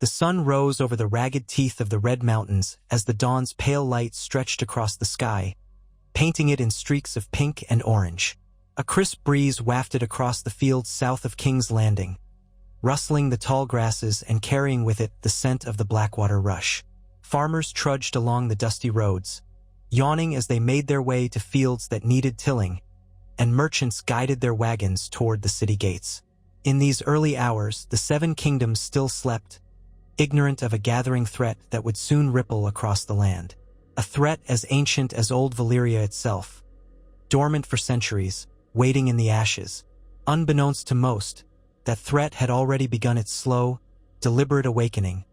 The sun rose over the ragged teeth of the red mountains as the dawn's pale light stretched across the sky, painting it in streaks of pink and orange. A crisp breeze wafted across the fields south of King's Landing, rustling the tall grasses and carrying with it the scent of the Blackwater rush. Farmers trudged along the dusty roads, yawning as they made their way to fields that needed tilling, and merchants guided their wagons toward the city gates. In these early hours, the Seven Kingdoms still slept, ignorant of a gathering threat that would soon ripple across the land. A threat as ancient as old Valyria itself, dormant for centuries, waiting in the ashes. Unbeknownst to most, that threat had already begun its slow, deliberate awakening,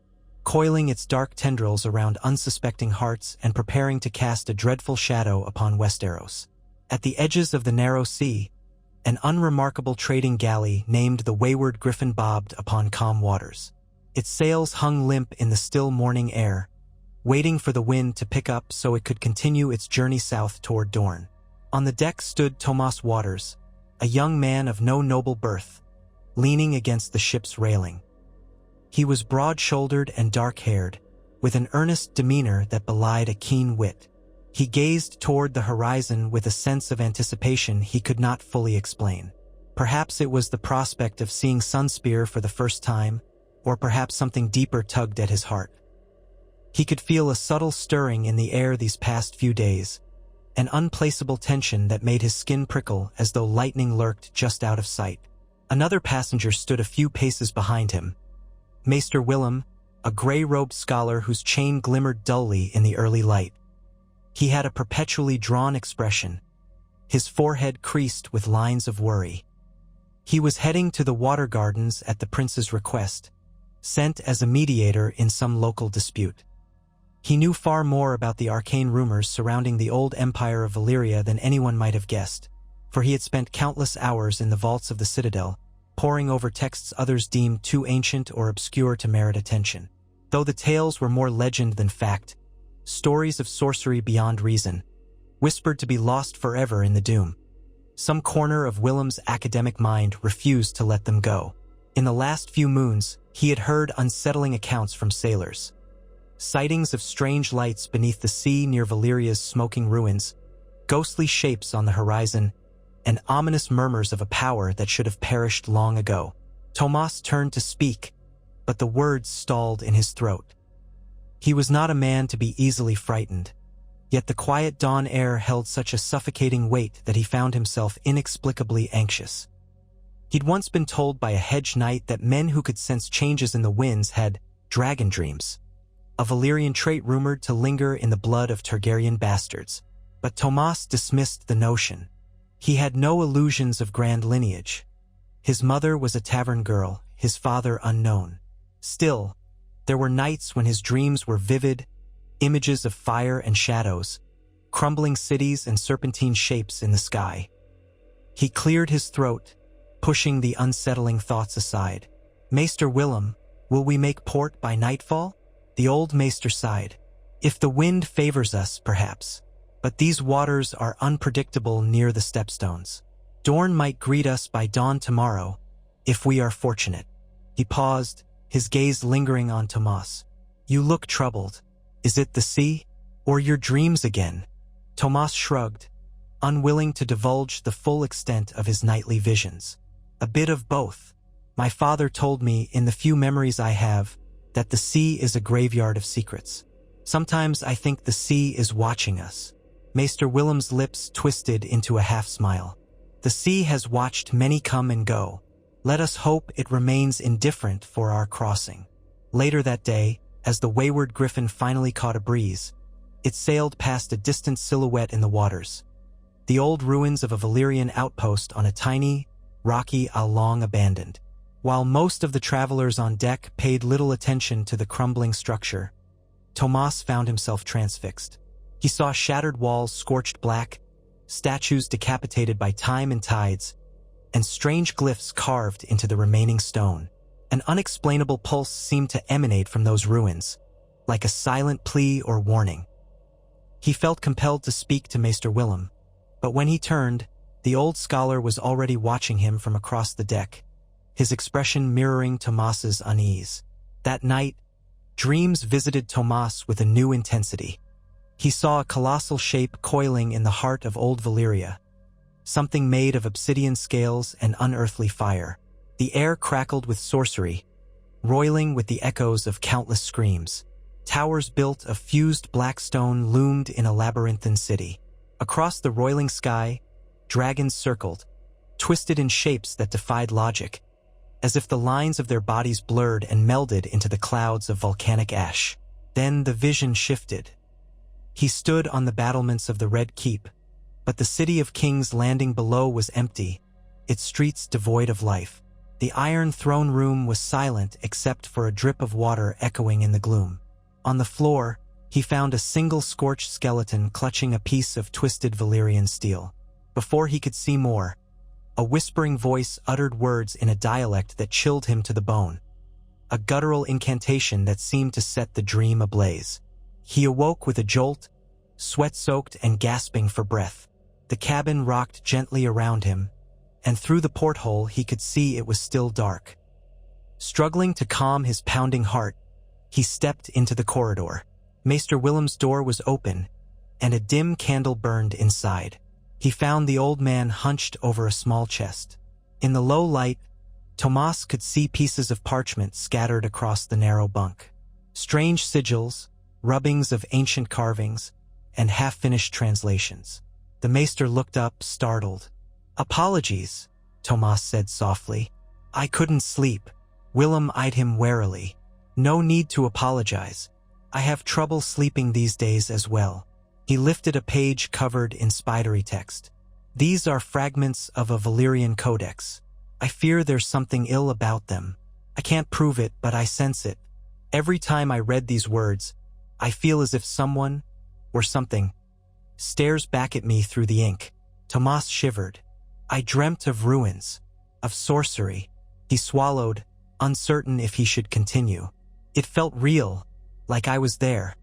coiling its dark tendrils around unsuspecting hearts and preparing to cast a dreadful shadow upon Westeros. At the edges of the narrow sea, an unremarkable trading galley named the Wayward Griffin bobbed upon calm waters. Its sails hung limp in the still morning air, waiting for the wind to pick up so it could continue its journey south toward Dorne. On the deck stood Tomas Waters, a young man of no noble birth, leaning against the ship's railing. He was broad-shouldered and dark-haired, with an earnest demeanor that belied a keen wit. He gazed toward the horizon with a sense of anticipation he could not fully explain. Perhaps it was the prospect of seeing Sunspear for the first time, or perhaps something deeper tugged at his heart. He could feel a subtle stirring in the air these past few days, an unplaceable tension that made his skin prickle as though lightning lurked just out of sight. Another passenger stood a few paces behind him, Maester Willem, a gray-robed scholar whose chain glimmered dully in the early light. He had a perpetually drawn expression, his forehead creased with lines of worry. He was heading to the water gardens at the prince's request, sent as a mediator in some local dispute. He knew far more about the arcane rumors surrounding the old empire of Valyria than anyone might have guessed, for he had spent countless hours in the vaults of the citadel, poring over texts others deemed too ancient or obscure to merit attention. Though the tales were more legend than fact, stories of sorcery beyond reason, whispered to be lost forever in the Doom. Some corner of Willem's academic mind refused to let them go. In the last few moons, he had heard unsettling accounts from sailors. Sightings of strange lights beneath the sea near Valyria's smoking ruins, ghostly shapes on the horizon, and ominous murmurs of a power that should have perished long ago. Tomas turned to speak, but the words stalled in his throat. He was not a man to be easily frightened, yet the quiet dawn air held such a suffocating weight that he found himself inexplicably anxious. He'd once been told by a hedge knight that men who could sense changes in the winds had dragon dreams, a Valyrian trait rumored to linger in the blood of Targaryen bastards. But Tomas dismissed the notion. He had no illusions of grand lineage. His mother was a tavern girl, his father unknown. Still, there were nights when his dreams were vivid, images of fire and shadows, crumbling cities and serpentine shapes in the sky. He cleared his throat, pushing the unsettling thoughts aside. "Maester Willem, will we make port by nightfall?" The old maester sighed. "If the wind favors us, perhaps. But these waters are unpredictable near the stepstones. Dorne might greet us by dawn tomorrow, if we are fortunate." He paused, his gaze lingering on Tomas. "You look troubled. Is it the sea, or your dreams again?" Tomas shrugged, unwilling to divulge the full extent of his nightly visions. "A bit of both. My father told me in the few memories I have that the sea is a graveyard of secrets. Sometimes I think the sea is watching us." Maester Willem's lips twisted into a half-smile. "The sea has watched many come and go. Let us hope it remains indifferent for our crossing." Later that day, as the Wayward Griffin finally caught a breeze, it sailed past a distant silhouette in the waters, the old ruins of a Valyrian outpost on a tiny, rocky isle long abandoned. While most of the travelers on deck paid little attention to the crumbling structure, Tomas found himself transfixed. He saw shattered walls scorched black, statues decapitated by time and tides, and strange glyphs carved into the remaining stone. An unexplainable pulse seemed to emanate from those ruins, like a silent plea or warning. He felt compelled to speak to Maester Willem, but when he turned, the old scholar was already watching him from across the deck, his expression mirroring Tomas's unease. That night, dreams visited Tomas with a new intensity. He saw a colossal shape coiling in the heart of old Valyria, something made of obsidian scales and unearthly fire. The air crackled with sorcery, roiling with the echoes of countless screams. Towers built of fused black stone loomed in a labyrinthine city. Across the roiling sky, dragons circled, twisted in shapes that defied logic, as if the lines of their bodies blurred and melded into the clouds of volcanic ash. Then the vision shifted. He stood on the battlements of the Red Keep, but the city of King's Landing below was empty, its streets devoid of life. The Iron Throne Room was silent except for a drip of water echoing in the gloom. On the floor, he found a single scorched skeleton clutching a piece of twisted Valyrian steel. Before he could see more, a whispering voice uttered words in a dialect that chilled him to the bone, a guttural incantation that seemed to set the dream ablaze. He awoke with a jolt, sweat-soaked and gasping for breath. The cabin rocked gently around him, and through the porthole he could see it was still dark. Struggling to calm his pounding heart, he stepped into the corridor. Maester Willem's door was open, and a dim candle burned inside. He found the old man hunched over a small chest. In the low light, Tomas could see pieces of parchment scattered across the narrow bunk. Strange sigils, rubbings of ancient carvings, and half-finished translations. The maester looked up, startled. "Apologies," Tomas said softly. "I couldn't sleep." Willem eyed him warily. "No need to apologize. I have trouble sleeping these days as well." He lifted a page covered in spidery text. "These are fragments of a Valyrian codex. I fear there's something ill about them. I can't prove it, but I sense it. Every time I read these words, I feel as if someone, or something, stares back at me through the ink." Tomas shivered. "I dreamt of ruins, of sorcery." He swallowed, uncertain if he should continue. "It felt real, like I was there.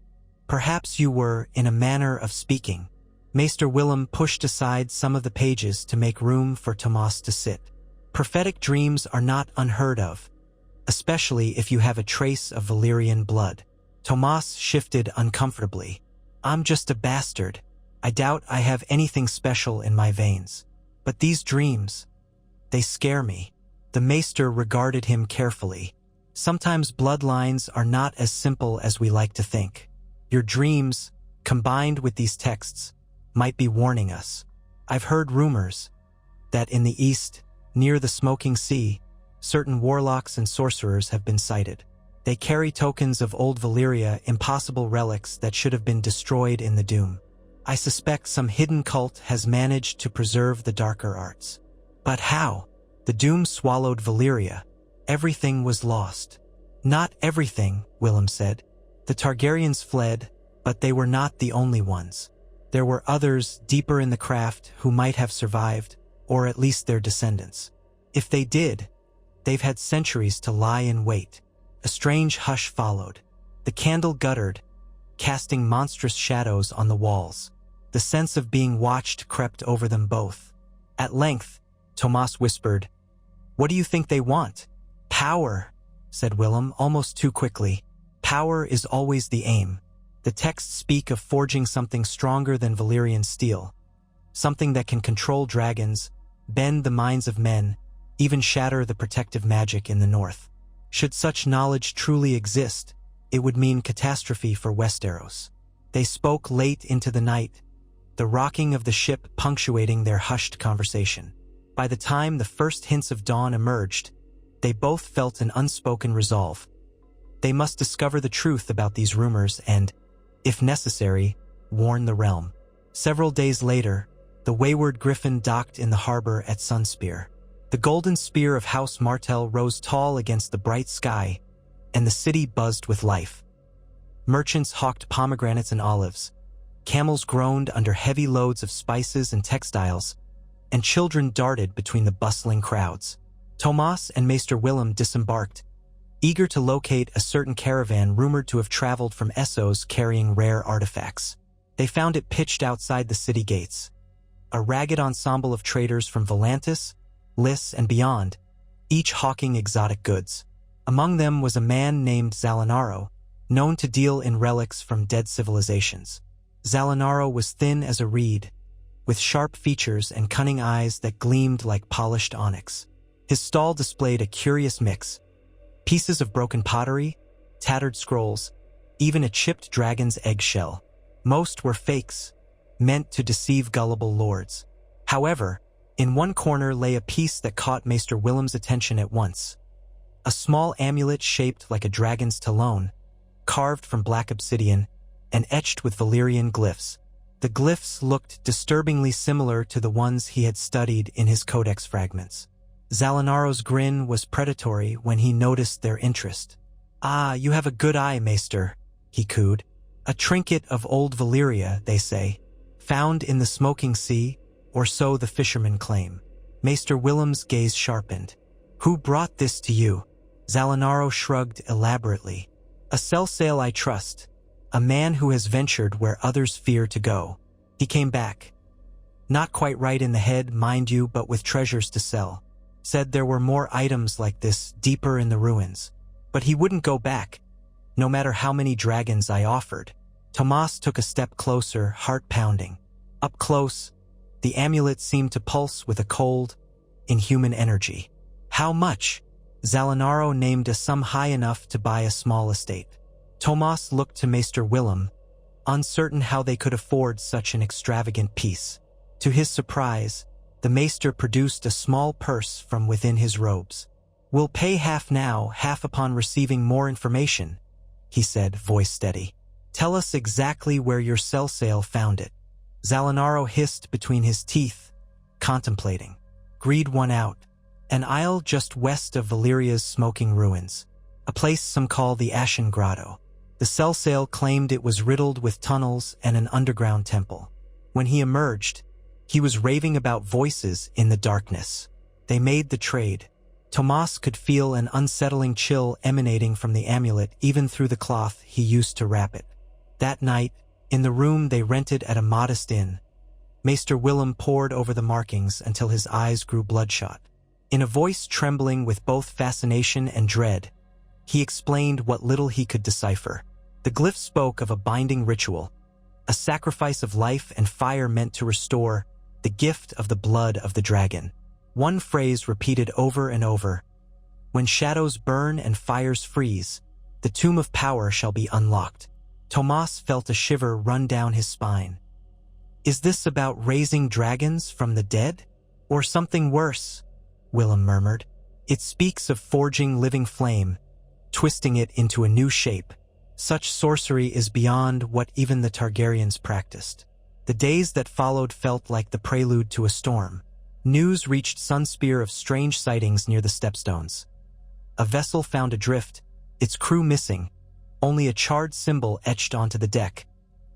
Perhaps you were, in a manner of speaking." Maester Willem pushed aside some of the pages to make room for Tomas to sit. "Prophetic dreams are not unheard of, especially if you have a trace of Valyrian blood." Tomas shifted uncomfortably. "I'm just a bastard. I doubt I have anything special in my veins. But these dreams, they scare me." The maester regarded him carefully. "Sometimes bloodlines are not as simple as we like to think. Your dreams, combined with these texts, might be warning us. I've heard rumors that in the east, near the Smoking Sea, certain warlocks and sorcerers have been sighted. They carry tokens of old Valyria, impossible relics that should have been destroyed in the Doom. I suspect some hidden cult has managed to preserve the darker arts. But how? The Doom swallowed Valyria. Everything was lost." "Not everything," Willem said. "The Targaryens fled, but they were not the only ones. There were others deeper in the craft who might have survived, or at least their descendants. If they did, they've had centuries to lie in wait." A strange hush followed. The candle guttered, casting monstrous shadows on the walls. The sense of being watched crept over them both. At length, Tomas whispered, "What do you think they want?" "Power," said Willem, almost too quickly. "Power is always the aim. The texts speak of forging something stronger than Valyrian steel, something that can control dragons, bend the minds of men, even shatter the protective magic in the north. Should such knowledge truly exist, it would mean catastrophe for Westeros." They spoke late into the night, the rocking of the ship punctuating their hushed conversation. By the time the first hints of dawn emerged, they both felt an unspoken resolve. They must discover the truth about these rumors and, if necessary, warn the realm. Several days later, the wayward griffin docked in the harbor at Sunspear. The golden spear of House Martell rose tall against the bright sky, and the city buzzed with life. Merchants hawked pomegranates and olives, camels groaned under heavy loads of spices and textiles, and children darted between the bustling crowds. Tomas and Maester Willem disembarked, eager to locate a certain caravan rumored to have traveled from Essos carrying rare artifacts. They found it pitched outside the city gates, a ragged ensemble of traders from Volantis, Lys, and beyond, each hawking exotic goods. Among them was a man named Zalinaro, known to deal in relics from dead civilizations. Zalinaro was thin as a reed, with sharp features and cunning eyes that gleamed like polished onyx. His stall displayed a curious mix: pieces of broken pottery, tattered scrolls, even a chipped dragon's eggshell. Most were fakes, meant to deceive gullible lords. However, in one corner lay a piece that caught Maester Willem's attention at once. A small amulet shaped like a dragon's talon, carved from black obsidian and etched with Valyrian glyphs. The glyphs looked disturbingly similar to the ones he had studied in his codex fragments. Zalinaro's grin was predatory when he noticed their interest. "Ah, you have a good eye, Maester," he cooed. "A trinket of old Valyria, they say, found in the smoking sea, or so the fishermen claim." Maester Willem's gaze sharpened. "Who brought this to you?" Zalinaro shrugged elaborately. "A sell-sale I trust, a man who has ventured where others fear to go. He came back. Not quite right in the head, mind you, but with treasures to sell. Said there were more items like this deeper in the ruins. But he wouldn't go back, no matter how many dragons I offered." Tomas took a step closer, heart pounding. Up close, the amulet seemed to pulse with a cold, inhuman energy. "How much?" Zalinaro named a sum high enough to buy a small estate. Tomas looked to Maester Willem, uncertain how they could afford such an extravagant piece. To his surprise, the Maester produced a small purse from within his robes. "We'll pay half now, half upon receiving more information," he said, voice steady. "Tell us exactly where your sell-sale found it." Zalinaro hissed between his teeth, contemplating. "Greed won out. An isle just west of Valyria's smoking ruins. A place some call the Ashen Grotto. The sell-sale claimed it was riddled with tunnels and an underground temple. When he emerged, he was raving about voices in the darkness. They made the trade. Tomas could feel an unsettling chill emanating from the amulet even through the cloth he used to wrap it. That night, in the room they rented at a modest inn, Maester Willem pored over the markings until his eyes grew bloodshot. In a voice trembling with both fascination and dread, he explained what little he could decipher. The glyph spoke of a binding ritual, a sacrifice of life and fire meant to restore the gift of the blood of the dragon. One phrase repeated over and over: "When shadows burn and fires freeze, the tomb of power shall be unlocked." Tomas felt a shiver run down his spine. "Is this about raising dragons from the dead? Or something worse?" Willem murmured. "It speaks of forging living flame, twisting it into a new shape. Such sorcery is beyond what even the Targaryens practiced." The days that followed felt like the prelude to a storm. News reached Sunspear of strange sightings near the stepstones. A vessel found adrift, its crew missing, only a charred symbol etched onto the deck,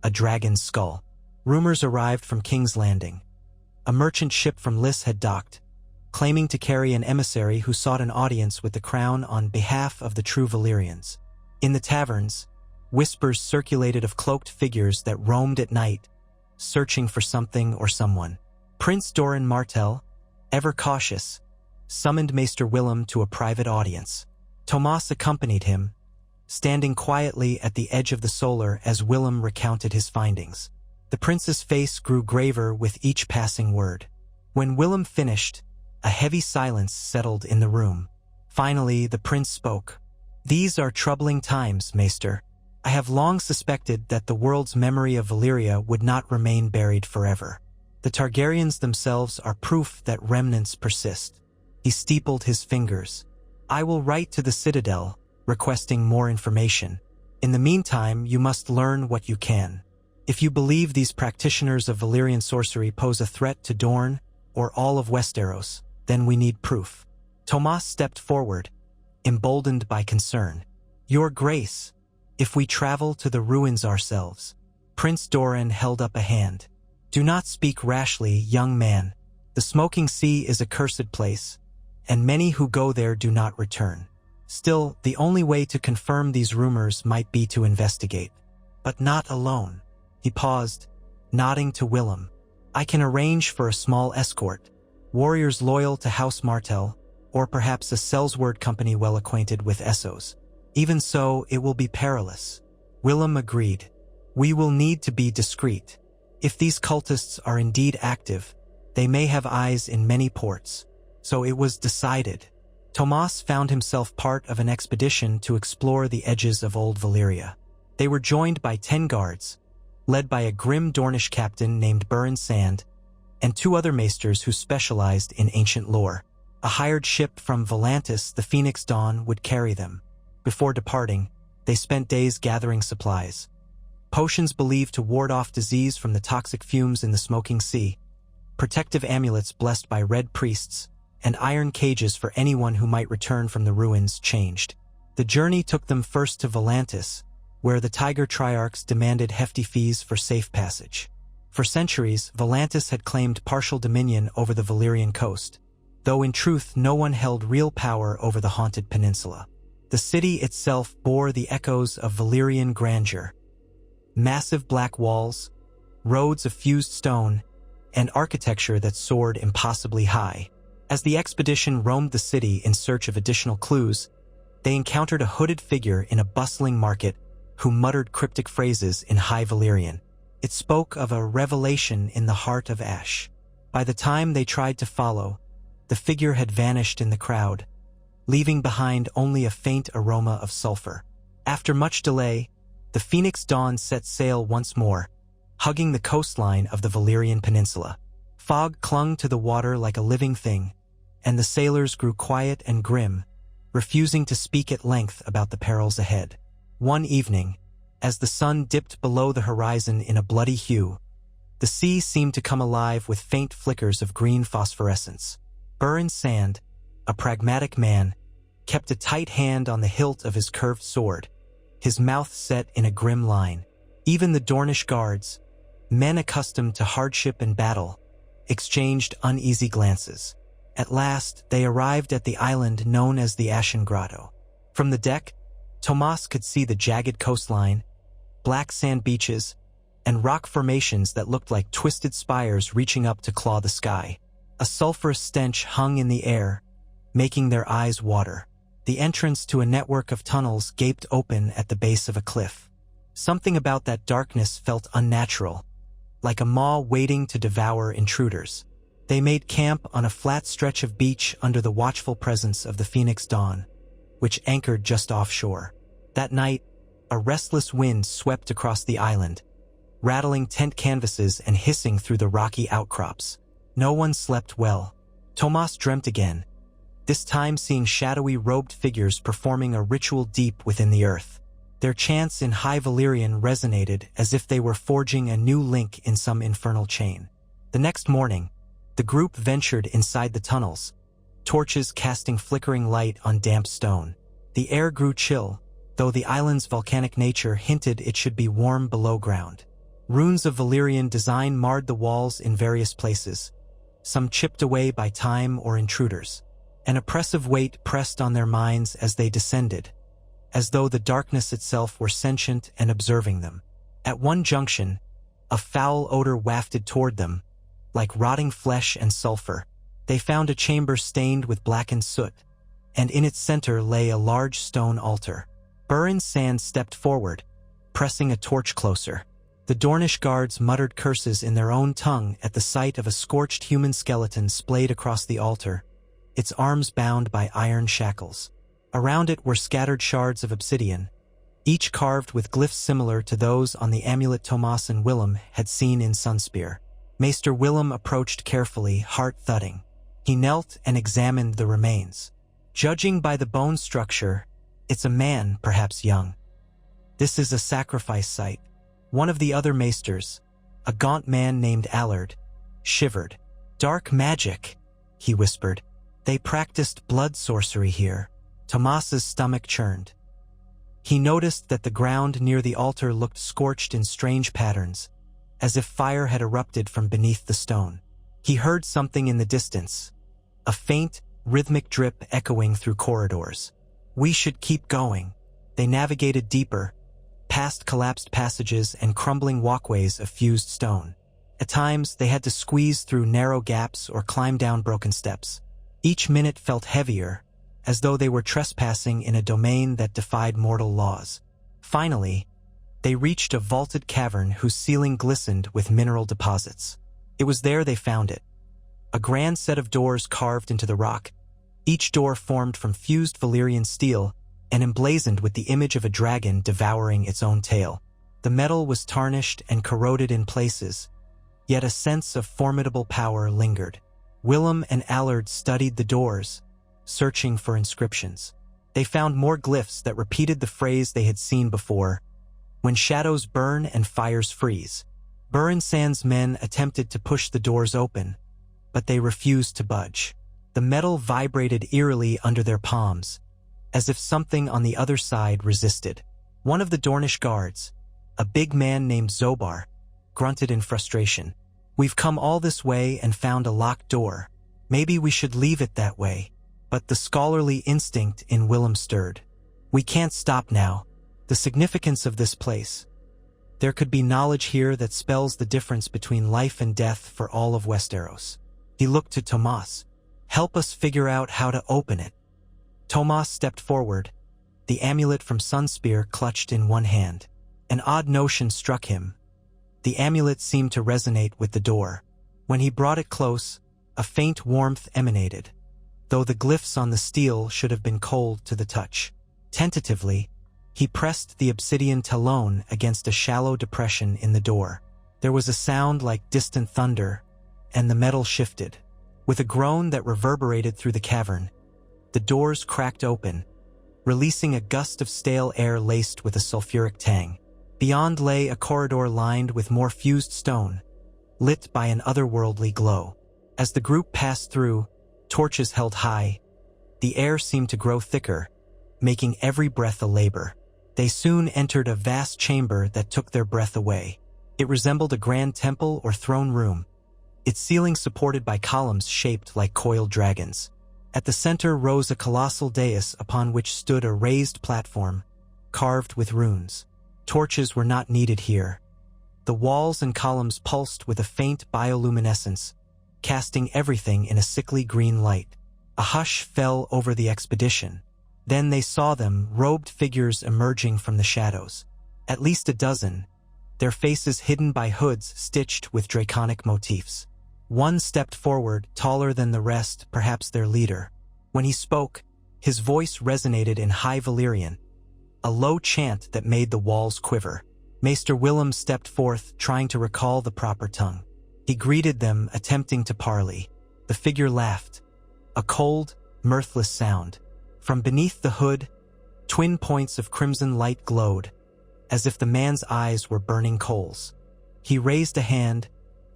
a dragon's skull. Rumors arrived from King's Landing. A merchant ship from Lys had docked, claiming to carry an emissary who sought an audience with the crown on behalf of the true Valyrians. In the taverns, whispers circulated of cloaked figures that roamed at night, searching for something or someone. Prince Doran Martell, ever cautious, summoned Maester Willem to a private audience. Tomas accompanied him, standing quietly at the edge of the solar as Willem recounted his findings. The prince's face grew graver with each passing word. When Willem finished, a heavy silence settled in the room. Finally, the prince spoke. "These are troubling times, Maester. I have long suspected that the world's memory of Valyria would not remain buried forever. The Targaryens themselves are proof that remnants persist." He steepled his fingers. "I will write to the Citadel, requesting more information. In the meantime, you must learn what you can. If you believe these practitioners of Valyrian sorcery pose a threat to Dorne or all of Westeros, then we need proof." Tomas stepped forward, emboldened by concern. "Your Grace, if we travel to the ruins ourselves." Prince Doran held up a hand. "Do not speak rashly, young man. The smoking sea is a cursed place, and many who go there do not return. Still, the only way to confirm these rumors might be to investigate. But not alone." He paused, nodding to Willem. "I can arrange for a small escort, warriors loyal to House Martell, or perhaps a sellsword company well acquainted with Essos. Even so, it will be perilous. Willem agreed. We will need to be discreet. If these cultists are indeed active, they may have eyes in many ports. So it was decided. Tomas found himself part of an expedition to explore the edges of old Valyria. They were joined by 10 guards, led by a grim Dornish captain named Burin Sand, and 2 other maesters who specialized in ancient lore. A hired ship from Volantis, the Phoenix Dawn, would carry them. Before departing, they spent days gathering supplies. Potions believed to ward off disease from the toxic fumes in the smoking sea, protective amulets blessed by red priests, and iron cages for anyone who might return from the ruins changed. The journey took them first to Volantis, where the Tiger Triarchs demanded hefty fees for safe passage. For centuries, Volantis had claimed partial dominion over the Valyrian coast, though in truth no one held real power over the haunted peninsula. The city itself bore the echoes of Valyrian grandeur. Massive black walls, roads of fused stone, and architecture that soared impossibly high. As the expedition roamed the city in search of additional clues, they encountered a hooded figure in a bustling market who muttered cryptic phrases in High Valyrian. It spoke of a revelation in the heart of Ash. By the time they tried to follow, the figure had vanished in the crowd, leaving behind only a faint aroma of sulfur. After much delay, the Phoenix Dawn set sail once more, hugging the coastline of the Valyrian peninsula. Fog clung to the water like a living thing, and the sailors grew quiet and grim, refusing to speak at length about the perils ahead. One evening, as the sun dipped below the horizon in a bloody hue, the sea seemed to come alive with faint flickers of green phosphorescence. Burin Sand, a pragmatic man, kept a tight hand on the hilt of his curved sword, his mouth set in a grim line. Even the Dornish guards, men accustomed to hardship and battle, exchanged uneasy glances. At last, they arrived at the island known as the Ashen Grotto. From the deck, Tomas could see the jagged coastline, black sand beaches, and rock formations that looked like twisted spires reaching up to claw the sky. A sulphurous stench hung in the air, making their eyes water. The entrance to a network of tunnels gaped open at the base of a cliff. Something about that darkness felt unnatural, like a maw waiting to devour intruders. They made camp on a flat stretch of beach under the watchful presence of the Phoenix Dawn, which anchored just offshore. That night, a restless wind swept across the island, rattling tent canvases and hissing through the rocky outcrops. No one slept well. Tomas dreamt again, this time seeing shadowy robed figures performing a ritual deep within the earth. Their chants in High Valyrian resonated as if they were forging a new link in some infernal chain. The next morning, the group ventured inside the tunnels, torches casting flickering light on damp stone. The air grew chill, though the island's volcanic nature hinted it should be warm below ground. Runes of Valyrian design marred the walls in various places, some chipped away by time or intruders. An oppressive weight pressed on their minds as they descended, as though the darkness itself were sentient and observing them. At one junction, a foul odor wafted toward them, like rotting flesh and sulfur. They found a chamber stained with blackened soot, and in its center lay a large stone altar. Burin Sand stepped forward, pressing a torch closer. The Dornish guards muttered curses in their own tongue at the sight of a scorched human skeleton splayed across the altar, its arms bound by iron shackles. Around it were scattered shards of obsidian, each carved with glyphs similar to those on the amulet Tomas and Willem had seen in Sunspear. Maester Willem approached carefully, heart thudding. He knelt and examined the remains. Judging by the bone structure, it's a man, perhaps young. This is a sacrifice site. One of the other maesters, a gaunt man named Allard, shivered. Dark magic, he whispered. They practiced blood sorcery here. Tomas's stomach churned. He noticed that the ground near the altar looked scorched in strange patterns, as if fire had erupted from beneath the stone. He heard something in the distance, a faint, rhythmic drip echoing through corridors. We should keep going. They navigated deeper, past collapsed passages and crumbling walkways of fused stone. At times, they had to squeeze through narrow gaps or climb down broken steps. Each minute felt heavier, as though they were trespassing in a domain that defied mortal laws. Finally, they reached a vaulted cavern whose ceiling glistened with mineral deposits. It was there they found it. A grand set of doors carved into the rock, each door formed from fused Valyrian steel and emblazoned with the image of a dragon devouring its own tail. The metal was tarnished and corroded in places, yet a sense of formidable power lingered. Willem and Allard studied the doors, searching for inscriptions. They found more glyphs that repeated the phrase they had seen before: "When shadows burn and fires freeze." Burinsand's men attempted to push the doors open, but they refused to budge. The metal vibrated eerily under their palms, as if something on the other side resisted. One of the Dornish guards, a big man named Zobar, grunted in frustration. "We've come all this way and found a locked door. Maybe we should leave it that way." But the scholarly instinct in Willem stirred. "We can't stop now. The significance of this place. There could be knowledge here that spells the difference between life and death for all of Westeros." He looked to Tomas. "Help us figure out how to open it." Tomas stepped forward, the amulet from Sunspear clutched in one hand. An odd notion struck him. The amulet seemed to resonate with the door. When he brought it close, a faint warmth emanated, though the glyphs on the steel should have been cold to the touch. Tentatively, he pressed the obsidian talon against a shallow depression in the door. There was a sound like distant thunder, and the metal shifted. With a groan that reverberated through the cavern, the doors cracked open, releasing a gust of stale air laced with a sulfuric tang. Beyond lay a corridor lined with more fused stone, lit by an otherworldly glow. As the group passed through, torches held high, the air seemed to grow thicker, making every breath a labor. They soon entered a vast chamber that took their breath away. It resembled a grand temple or throne room, its ceiling supported by columns shaped like coiled dragons. At the center rose a colossal dais upon which stood a raised platform, carved with runes. Torches were not needed here. The walls and columns pulsed with a faint bioluminescence, casting everything in a sickly green light. A hush fell over the expedition. Then they saw them, robed figures emerging from the shadows. At least a dozen, their faces hidden by hoods stitched with draconic motifs. One stepped forward, taller than the rest, perhaps their leader. When he spoke, his voice resonated in High Valyrian, a low chant that made the walls quiver. Maester Willem stepped forth, trying to recall the proper tongue. He greeted them, attempting to parley. The figure laughed, a cold, mirthless sound. From beneath the hood, twin points of crimson light glowed, as if the man's eyes were burning coals. He raised a hand,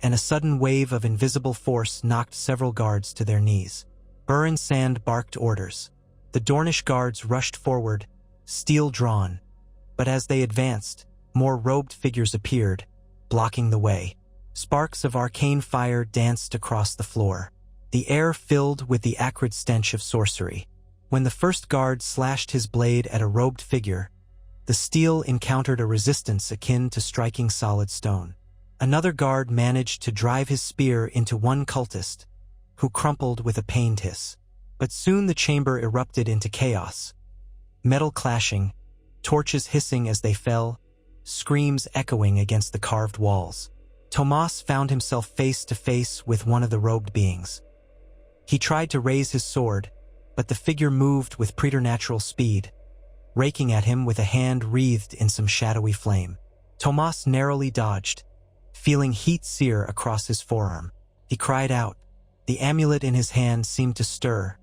and a sudden wave of invisible force knocked several guards to their knees. Burinsand barked orders. The Dornish guards rushed forward, steel drawn, but as they advanced, more robed figures appeared, blocking the way. Sparks of arcane fire danced across the floor. The air filled with the acrid stench of sorcery. When the first guard slashed his blade at a robed figure, the steel encountered a resistance akin to striking solid stone. Another guard managed to drive his spear into one cultist, who crumpled with a pained hiss. But soon the chamber erupted into chaos. Metal clashing, torches hissing as they fell, screams echoing against the carved walls. Tomas found himself face to face with one of the robed beings. He tried to raise his sword, but the figure moved with preternatural speed, raking at him with a hand wreathed in some shadowy flame. Tomas narrowly dodged, feeling heat sear across his forearm. He cried out. The amulet in his hand seemed to stir,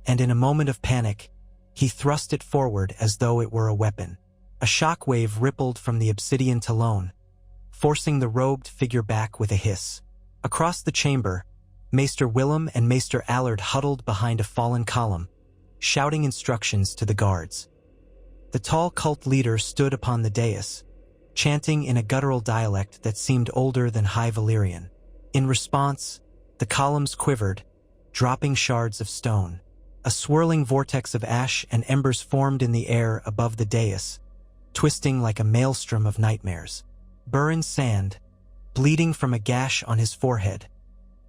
and in a moment of panic, he thrust it forward as though it were a weapon. A shockwave rippled from the obsidian talon, forcing the robed figure back with a hiss. Across the chamber, Maester Willem and Maester Allard huddled behind a fallen column, shouting instructions to the guards. The tall cult leader stood upon the dais, chanting in a guttural dialect that seemed older than High Valyrian. In response, the columns quivered, dropping shards of stone. A swirling vortex of ash and embers formed in the air above the dais, twisting like a maelstrom of nightmares. Burinsand, bleeding from a gash on his forehead,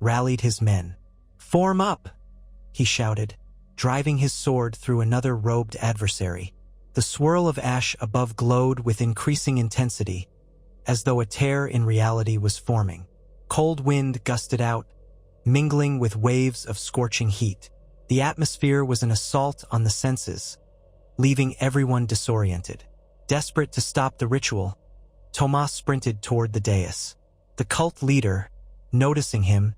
rallied his men. "Form up! he shouted, driving his sword through another robed adversary. The swirl of ash above glowed with increasing intensity, as though a tear in reality was forming. Cold wind gusted out, mingling with waves of scorching heat. The atmosphere was an assault on the senses, leaving everyone disoriented. Desperate to stop the ritual, Tomas sprinted toward the dais. The cult leader, noticing him,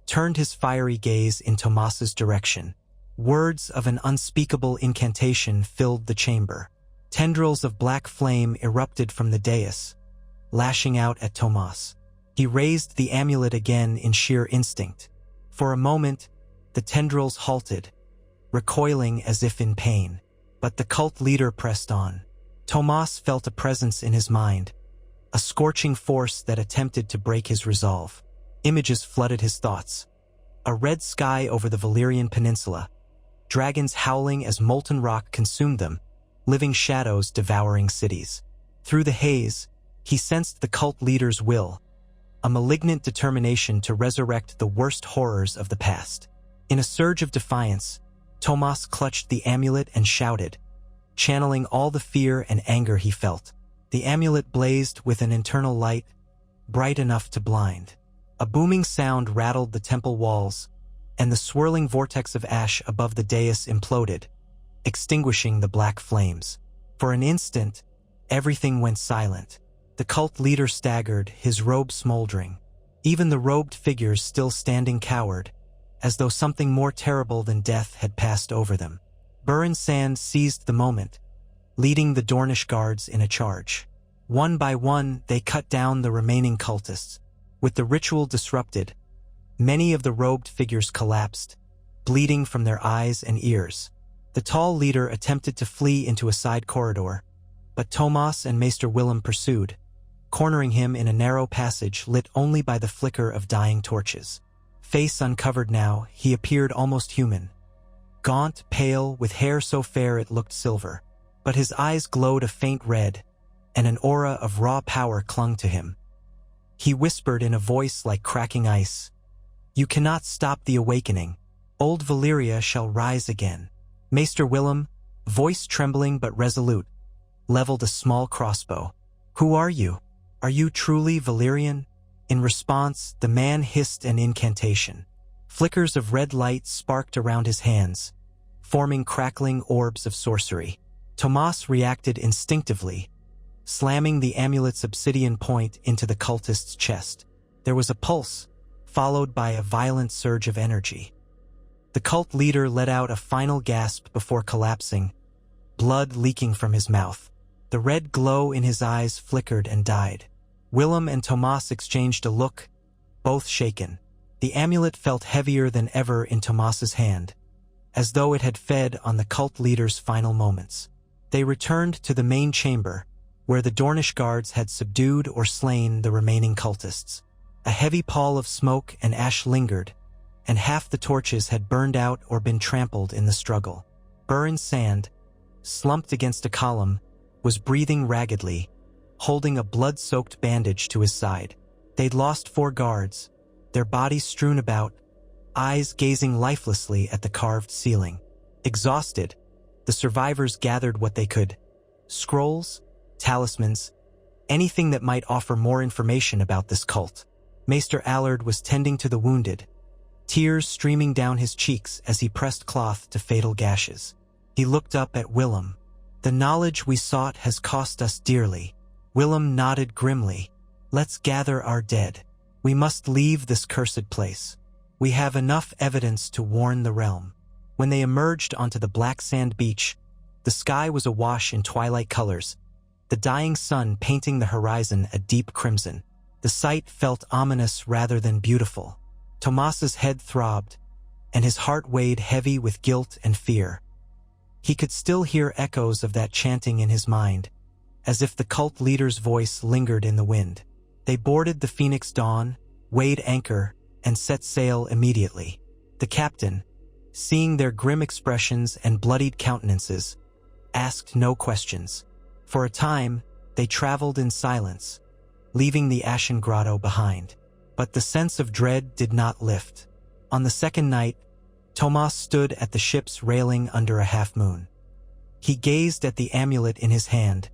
turned his fiery gaze in Tomas's direction. Words of an unspeakable incantation filled the chamber. Tendrils of black flame erupted from the dais, lashing out at Tomas. He raised the amulet again in sheer instinct. For a moment, the tendrils halted, recoiling as if in pain. But the cult leader pressed on. Tomas felt a presence in his mind, a scorching force that attempted to break his resolve. Images flooded his thoughts. A red sky over the Valyrian peninsula, dragons howling as molten rock consumed them, living shadows devouring cities. Through the haze, he sensed the cult leader's will, a malignant determination to resurrect the worst horrors of the past. In a surge of defiance, Tomas clutched the amulet and shouted, channeling all the fear and anger he felt. The amulet blazed with an internal light, bright enough to blind. A booming sound rattled the temple walls, and the swirling vortex of ash above the dais imploded, extinguishing the black flames. For an instant, everything went silent. The cult leader staggered, his robe smoldering. Even the robed figures still standing cowered, as though something more terrible than death had passed over them. Burin Sand seized the moment, leading the Dornish guards in a charge. One by one, they cut down the remaining cultists. With the ritual disrupted, many of the robed figures collapsed, bleeding from their eyes and ears. The tall leader attempted to flee into a side corridor, but Tomas and Maester Willem pursued, cornering him in a narrow passage lit only by the flicker of dying torches. Face uncovered now, he appeared almost human. Gaunt, pale, with hair so fair it looked silver. But his eyes glowed a faint red, and an aura of raw power clung to him. He whispered in a voice like cracking ice, "You cannot stop the awakening. Old Valyria shall rise again." Maester Willem, voice trembling but resolute, leveled a small crossbow. "Who are you? Are you truly Valyrian?" In response, the man hissed an incantation. Flickers of red light sparked around his hands, forming crackling orbs of sorcery. Tomas reacted instinctively, slamming the amulet's obsidian point into the cultist's chest. There was a pulse, followed by a violent surge of energy. The cult leader let out a final gasp before collapsing, blood leaking from his mouth. The red glow in his eyes flickered and died. Willem and Tomas exchanged a look, both shaken. The amulet felt heavier than ever in Tomas's hand, as though it had fed on the cult leader's final moments. They returned to the main chamber, where the Dornish guards had subdued or slain the remaining cultists. A heavy pall of smoke and ash lingered, and half the torches had burned out or been trampled in the struggle. Burin Sand, slumped against a column, was breathing raggedly, holding a blood-soaked bandage to his side. They'd lost 4 guards, their bodies strewn about, eyes gazing lifelessly at the carved ceiling. Exhausted, the survivors gathered what they could: scrolls, talismans, anything that might offer more information about this cult. Maester Allard was tending to the wounded, tears streaming down his cheeks as he pressed cloth to fatal gashes. He looked up at Willem. "The knowledge we sought has cost us dearly." Willem nodded grimly. "Let's gather our dead. We must leave this cursed place. We have enough evidence to warn the realm." When they emerged onto the black sand beach, the sky was awash in twilight colors, the dying sun painting the horizon a deep crimson. The sight felt ominous rather than beautiful. Tomas's head throbbed, and his heart weighed heavy with guilt and fear. He could still hear echoes of that chanting in his mind, as if the cult leader's voice lingered in the wind. They boarded the Phoenix Dawn, weighed anchor, and set sail immediately. The captain, seeing their grim expressions and bloodied countenances, asked no questions. For a time, they traveled in silence, leaving the Ashen grotto behind. But the sense of dread did not lift. On the second night, Tomas stood at the ship's railing under a half-moon. He gazed at the amulet in his hand,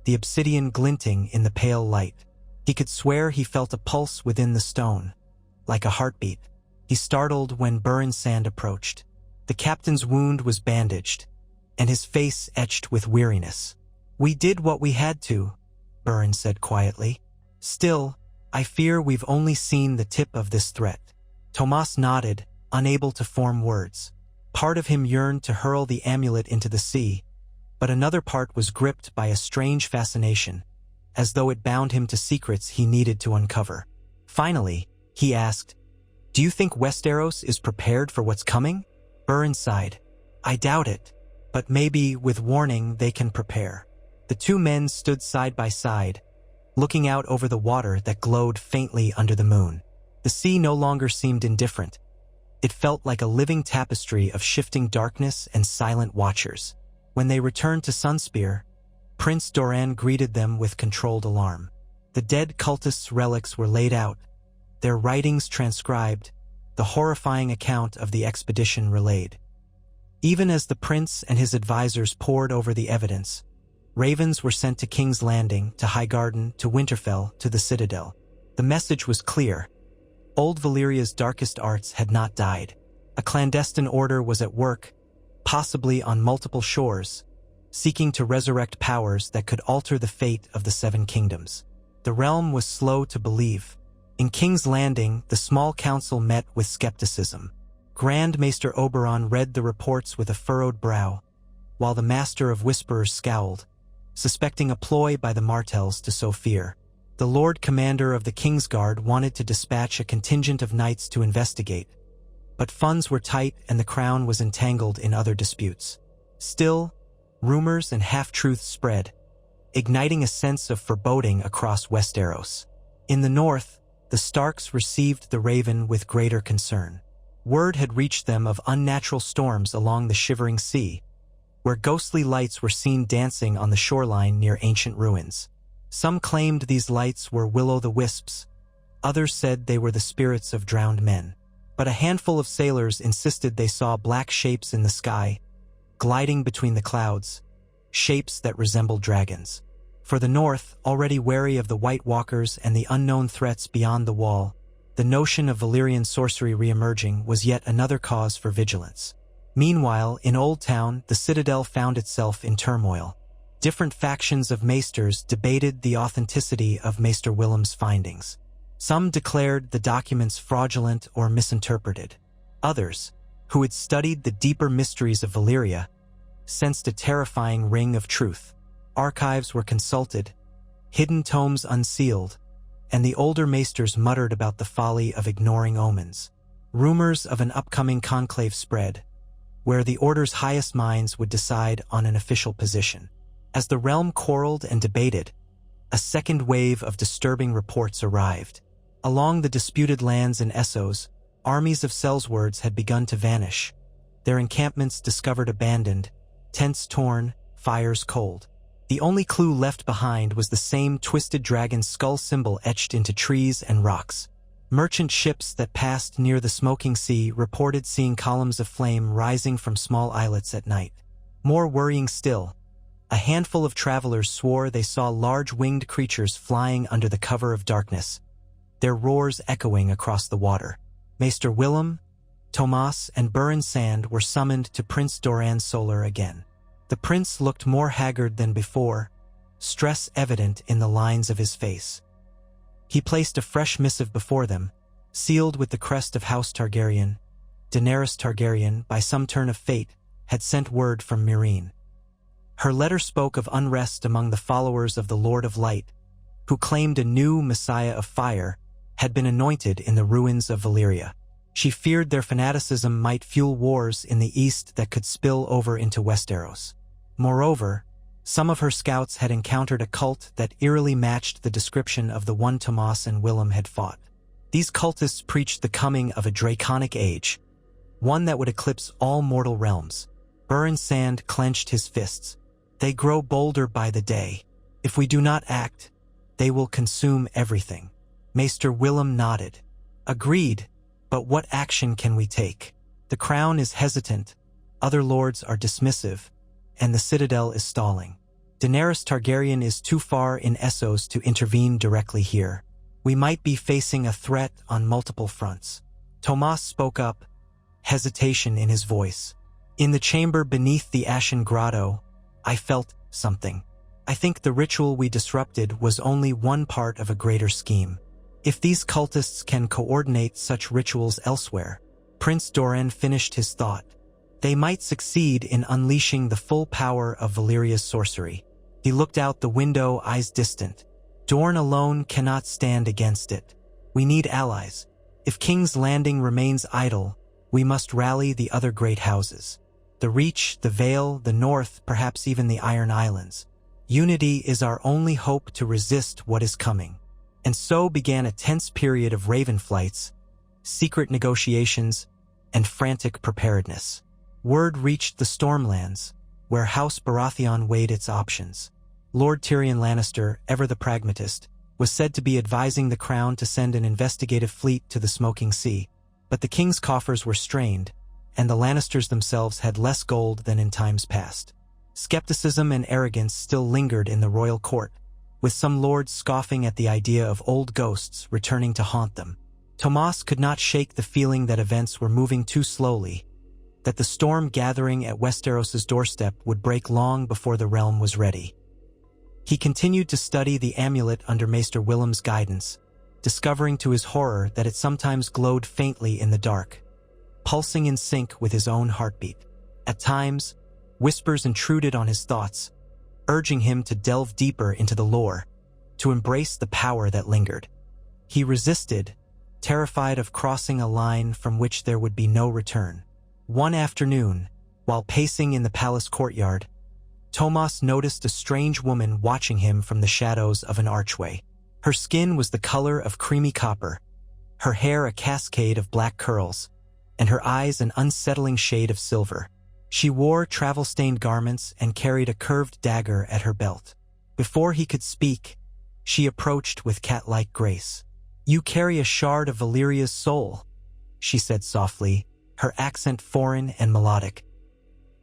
the obsidian glinting in the pale light. He could swear he felt a pulse within the stone, like a heartbeat. He startled when Burin Sand approached. The captain's wound was bandaged, and his face etched with weariness. "We did what we had to," Burin said quietly. "Still, I fear we've only seen the tip of this threat." Tomas nodded, unable to form words. Part of him yearned to hurl the amulet into the sea, but another part was gripped by a strange fascination, as though it bound him to secrets he needed to uncover. Finally, he asked, "Do you think Westeros is prepared for what's coming?" Burin sighed. "I doubt it, but maybe with warning they can prepare." The two men stood side by side, looking out over the water that glowed faintly under the moon. The sea no longer seemed indifferent. It felt like a living tapestry of shifting darkness and silent watchers. When they returned to Sunspear, Prince Doran greeted them with controlled alarm. The dead cultists' relics were laid out, their writings transcribed, the horrifying account of the expedition relayed. Even as the prince and his advisors pored over the evidence, ravens were sent to King's Landing, to Highgarden, to Winterfell, to the Citadel. The message was clear. Old Valyria's darkest arts had not died. A clandestine order was at work, possibly on multiple shores, seeking to resurrect powers that could alter the fate of the Seven Kingdoms. The realm was slow to believe. In King's Landing, the small council met with skepticism. Grand Maester Oberon read the reports with a furrowed brow, while the Master of Whisperers scowled, suspecting a ploy by the Martells to sow fear. The Lord Commander of the Kingsguard wanted to dispatch a contingent of knights to investigate, but funds were tight and the crown was entangled in other disputes. Still, rumors and half-truths spread, igniting a sense of foreboding across Westeros. In the north, the Starks received the Raven with greater concern. Word had reached them of unnatural storms along the Shivering Sea, where ghostly lights were seen dancing on the shoreline near ancient ruins. Some claimed these lights were will-o'-the-wisps, others said they were the spirits of drowned men. But a handful of sailors insisted they saw black shapes in the sky, gliding between the clouds, shapes that resembled dragons. For the north, already wary of the White Walkers and the unknown threats beyond the wall, the notion of Valyrian sorcery re-emerging was yet another cause for vigilance. Meanwhile, in Old Town, the Citadel found itself in turmoil. Different factions of maesters debated the authenticity of Maester Willem's findings. Some declared the documents fraudulent or misinterpreted. Others, who had studied the deeper mysteries of Valyria, sensed a terrifying ring of truth. Archives were consulted, hidden tomes unsealed, and the older maesters muttered about the folly of ignoring omens. Rumors of an upcoming conclave spread, where the Order's highest minds would decide on an official position. As the realm quarreled and debated, a second wave of disturbing reports arrived. Along the disputed lands in Essos, armies of Sellswords had begun to vanish, their encampments discovered abandoned, tents torn, fires cold. The only clue left behind was the same twisted dragon skull symbol etched into trees and rocks. Merchant ships that passed near the smoking sea reported seeing columns of flame rising from small islets at night. More worrying still, a handful of travelers swore they saw large winged creatures flying under the cover of darkness, their roars echoing across the water. Maester Willem, Tomas, and Burin Sand were summoned to Prince Doran Solar again. The prince looked more haggard than before, stress evident in the lines of his face. He placed a fresh missive before them, sealed with the crest of House Targaryen. Daenerys Targaryen, by some turn of fate, had sent word from Meereen. Her letter spoke of unrest among the followers of the Lord of Light, who claimed a new Messiah of Fire had been anointed in the ruins of Valyria. She feared their fanaticism might fuel wars in the east that could spill over into Westeros. Moreover, some of her scouts had encountered a cult that eerily matched the description of the one Tomas and Willem had fought. These cultists preached the coming of a draconic age, one that would eclipse all mortal realms. Burin Sand clenched his fists. They grow bolder by the day. If we do not act, they will consume everything. Maester Willem nodded. Agreed, but what action can we take? The crown is hesitant, other lords are dismissive, and the citadel is stalling. Daenerys Targaryen is too far in Essos to intervene directly here. We might be facing a threat on multiple fronts. Tomas spoke up, hesitation in his voice. In the chamber beneath the Ashen grotto, I felt something. I think the ritual we disrupted was only one part of a greater scheme. If these cultists can coordinate such rituals elsewhere, Prince Doran finished his thought. They might succeed in unleashing the full power of Valyria's sorcery. He looked out the window, eyes distant. Dorne alone cannot stand against it. We need allies. If King's Landing remains idle, we must rally the other great houses. The Reach, the Vale, the North, perhaps even the Iron Islands. Unity is our only hope to resist what is coming. And so began a tense period of raven flights, secret negotiations, and frantic preparedness. Word reached the Stormlands, where House Baratheon weighed its options. Lord Tyrion Lannister, ever the pragmatist, was said to be advising the Crown to send an investigative fleet to the Smoking Sea. But the king's coffers were strained, and the Lannisters themselves had less gold than in times past. Skepticism and arrogance still lingered in the royal court, with some lords scoffing at the idea of old ghosts returning to haunt them. Tomas could not shake the feeling that events were moving too slowly, that the storm gathering at Westeros's doorstep would break long before the realm was ready. He continued to study the amulet under Maester Willem's guidance, discovering to his horror that it sometimes glowed faintly in the dark, pulsing in sync with his own heartbeat. At times, whispers intruded on his thoughts, urging him to delve deeper into the lore, to embrace the power that lingered. He resisted, terrified of crossing a line from which there would be no return. One afternoon, while pacing in the palace courtyard, Tomas noticed a strange woman watching him from the shadows of an archway. Her skin was the color of creamy copper, her hair a cascade of black curls, and her eyes an unsettling shade of silver. She wore travel-stained garments and carried a curved dagger at her belt. Before he could speak, she approached with cat-like grace. "You carry a shard of Valyria's soul," she said softly, her accent foreign and melodic.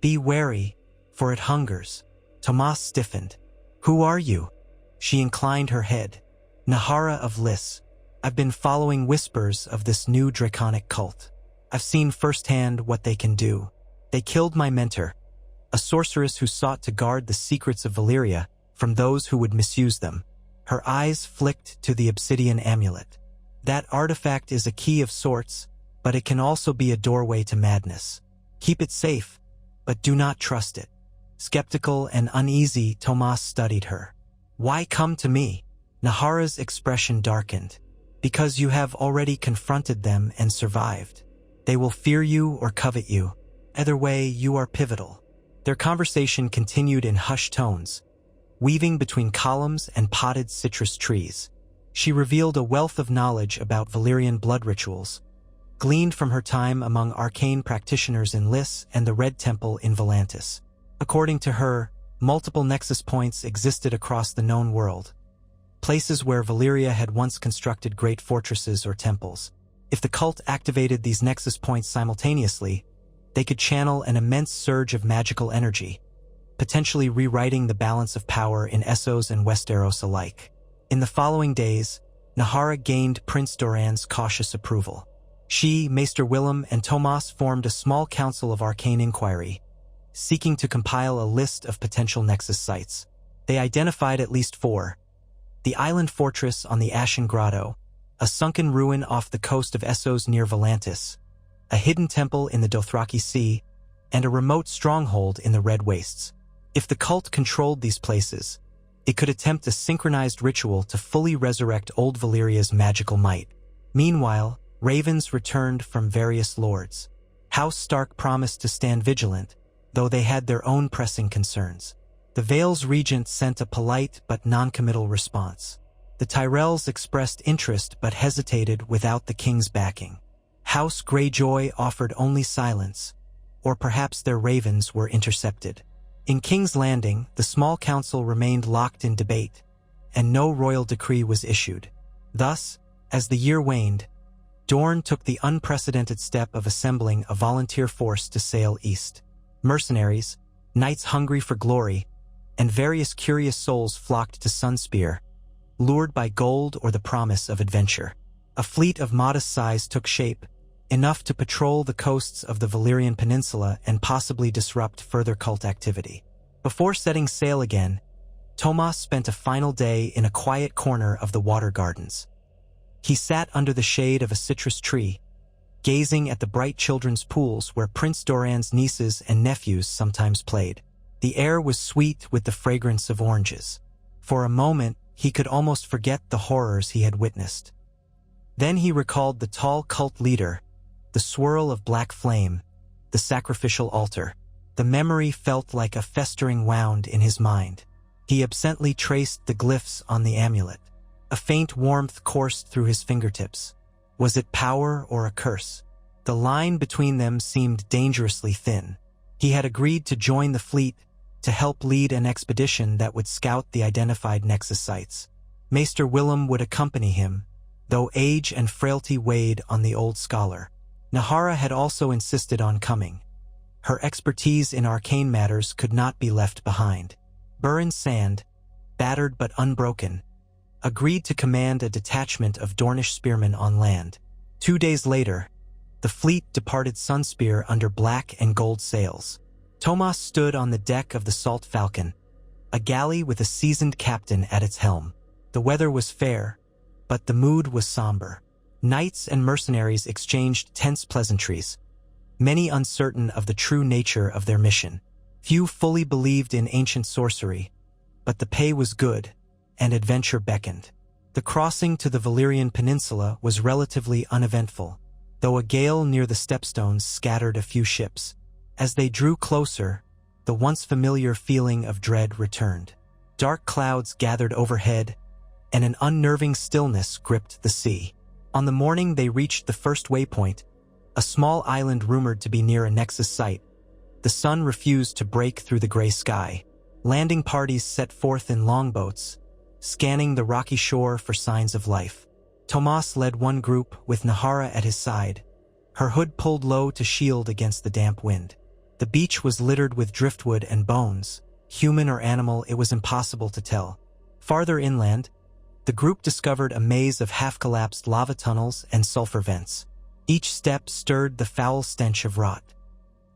"Be wary, for it hungers." Tomas stiffened. "Who are you?" She inclined her head. "Nahara of Lys. I've been following whispers of this new draconic cult. I've seen firsthand what they can do. They killed my mentor, a sorceress who sought to guard the secrets of Valyria from those who would misuse them." Her eyes flicked to the obsidian amulet. "That artifact is a key of sorts, but it can also be a doorway to madness. Keep it safe, but do not trust it." Skeptical and uneasy, Tomas studied her. "Why come to me?" Nahara's expression darkened. "Because you have already confronted them and survived. They will fear you or covet you. Either way, you are pivotal." Their conversation continued in hushed tones, weaving between columns and potted citrus trees. She revealed a wealth of knowledge about Valyrian blood rituals, gleaned from her time among arcane practitioners in Lys and the Red Temple in Volantis. According to her, multiple nexus points existed across the known world, places where Valyria had once constructed great fortresses or temples. If the cult activated these nexus points simultaneously, they could channel an immense surge of magical energy, potentially rewriting the balance of power in Essos and Westeros alike. In the following days, Nahara gained Prince Doran's cautious approval. She, Maester Willem, and Tomas formed a small council of arcane inquiry, seeking to compile a list of potential nexus sites. They identified at least 4. The island fortress on the Ashen grotto, a sunken ruin off the coast of Essos near Volantis, a hidden temple in the Dothraki Sea, and a remote stronghold in the Red Wastes. If the cult controlled these places, it could attempt a synchronized ritual to fully resurrect old Valyria's magical might. Meanwhile, ravens returned from various lords. House Stark promised to stand vigilant, though they had their own pressing concerns. The Vale's regent sent a polite but non-committal response. The Tyrells expressed interest but hesitated without the king's backing. House Greyjoy offered only silence, or perhaps their ravens were intercepted. In King's Landing, the small council remained locked in debate, and no royal decree was issued. Thus, as the year waned, Dorne took the unprecedented step of assembling a volunteer force to sail east. Mercenaries, knights hungry for glory, and various curious souls flocked to Sunspear, lured by gold or the promise of adventure. A fleet of modest size took shape, enough to patrol the coasts of the Valyrian Peninsula and possibly disrupt further cult activity. Before setting sail again, Tomas spent a final day in a quiet corner of the water gardens. He sat under the shade of a citrus tree, gazing at the bright children's pools where Prince Doran's nieces and nephews sometimes played. The air was sweet with the fragrance of oranges. For a moment, he could almost forget the horrors he had witnessed. Then he recalled the tall cult leader, the swirl of black flame, the sacrificial altar. The memory felt like a festering wound in his mind. He absently traced the glyphs on the amulet. A faint warmth coursed through his fingertips. Was it power or a curse? The line between them seemed dangerously thin. He had agreed to join the fleet to help lead an expedition that would scout the identified Nexus sites. Maester Willem would accompany him, though age and frailty weighed on the old scholar. Nahara had also insisted on coming. Her expertise in arcane matters could not be left behind. Burin Sand, battered but unbroken, agreed to command a detachment of Dornish spearmen on land. 2 days later, the fleet departed Sunspear under black and gold sails. Tomas stood on the deck of the Salt Falcon, a galley with a seasoned captain at its helm. The weather was fair, but the mood was somber. Knights and mercenaries exchanged tense pleasantries, many uncertain of the true nature of their mission. Few fully believed in ancient sorcery, but the pay was good, and adventure beckoned. The crossing to the Valyrian Peninsula was relatively uneventful, though a gale near the stepstones scattered a few ships. As they drew closer, the once familiar feeling of dread returned. Dark clouds gathered overhead, and an unnerving stillness gripped the sea. On the morning they reached the first waypoint, a small island rumored to be near a Nexus site, the sun refused to break through the gray sky. Landing parties set forth in longboats, scanning the rocky shore for signs of life. Tomas led one group with Nahara at his side, her hood pulled low to shield against the damp wind. The beach was littered with driftwood and bones. Human or animal, it was impossible to tell. Farther inland, the group discovered a maze of half-collapsed lava tunnels and sulfur vents. Each step stirred the foul stench of rot.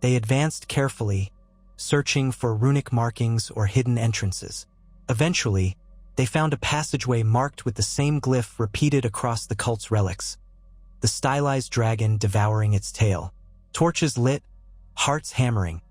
They advanced carefully, searching for runic markings or hidden entrances. Eventually, they found a passageway marked with the same glyph repeated across the cult's relics, the stylized dragon devouring its tail. Torches lit, hearts hammering,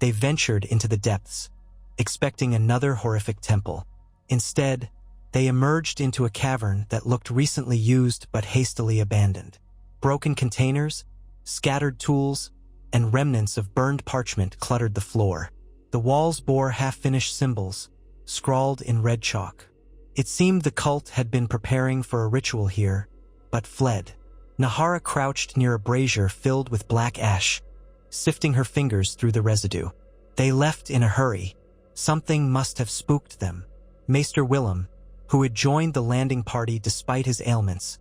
they ventured into the depths, expecting another horrific temple. Instead, they emerged into a cavern that looked recently used but hastily abandoned. Broken containers, scattered tools, and remnants of burned parchment cluttered the floor. The walls bore half-finished symbols, scrawled in red chalk. It seemed the cult had been preparing for a ritual here, but fled. Nahara crouched near a brazier filled with black ash, sifting her fingers through the residue. They left in a hurry. Something must have spooked them. Maester Willem, who had joined the landing party despite his ailments,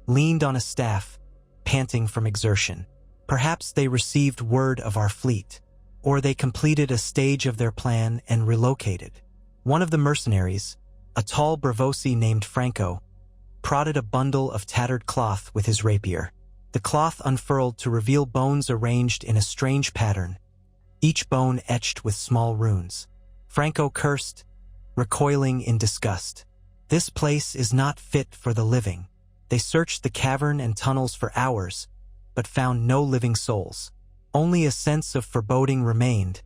leaned on a staff, panting from exertion. Perhaps they received word of our fleet, or they completed a stage of their plan and relocated. One of the mercenaries, a tall Bravosi named Franco, prodded a bundle of tattered cloth with his rapier. The cloth unfurled to reveal bones arranged in a strange pattern, each bone etched with small runes. Franco cursed, recoiling in disgust. This place is not fit for the living. They searched the cavern and tunnels for hours, but found no living souls. Only a sense of foreboding remained,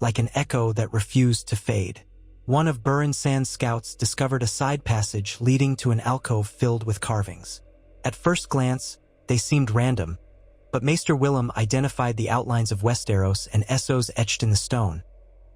like an echo that refused to fade. One of Burin Sand's scouts discovered a side passage leading to an alcove filled with carvings. At first glance, they seemed random, but Maester Willem identified the outlines of Westeros and Essos etched in the stone,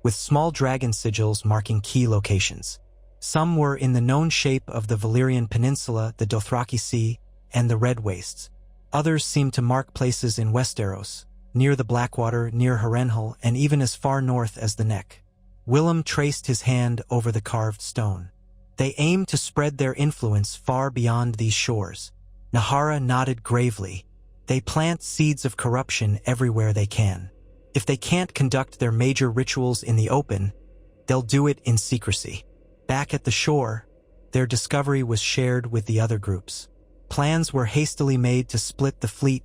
with small dragon sigils marking key locations. Some were in the known shape of the Valyrian Peninsula, the Dothraki Sea, and the Red Wastes. Others seemed to mark places in Westeros, near the Blackwater, near Harrenhal, and even as far north as the Neck. Willem traced his hand over the carved stone. They aimed to spread their influence far beyond these shores. Nahara nodded gravely. They plant seeds of corruption everywhere they can. If they can't conduct their major rituals in the open, they'll do it in secrecy. Back at the shore, their discovery was shared with the other groups. Plans were hastily made to split the fleet,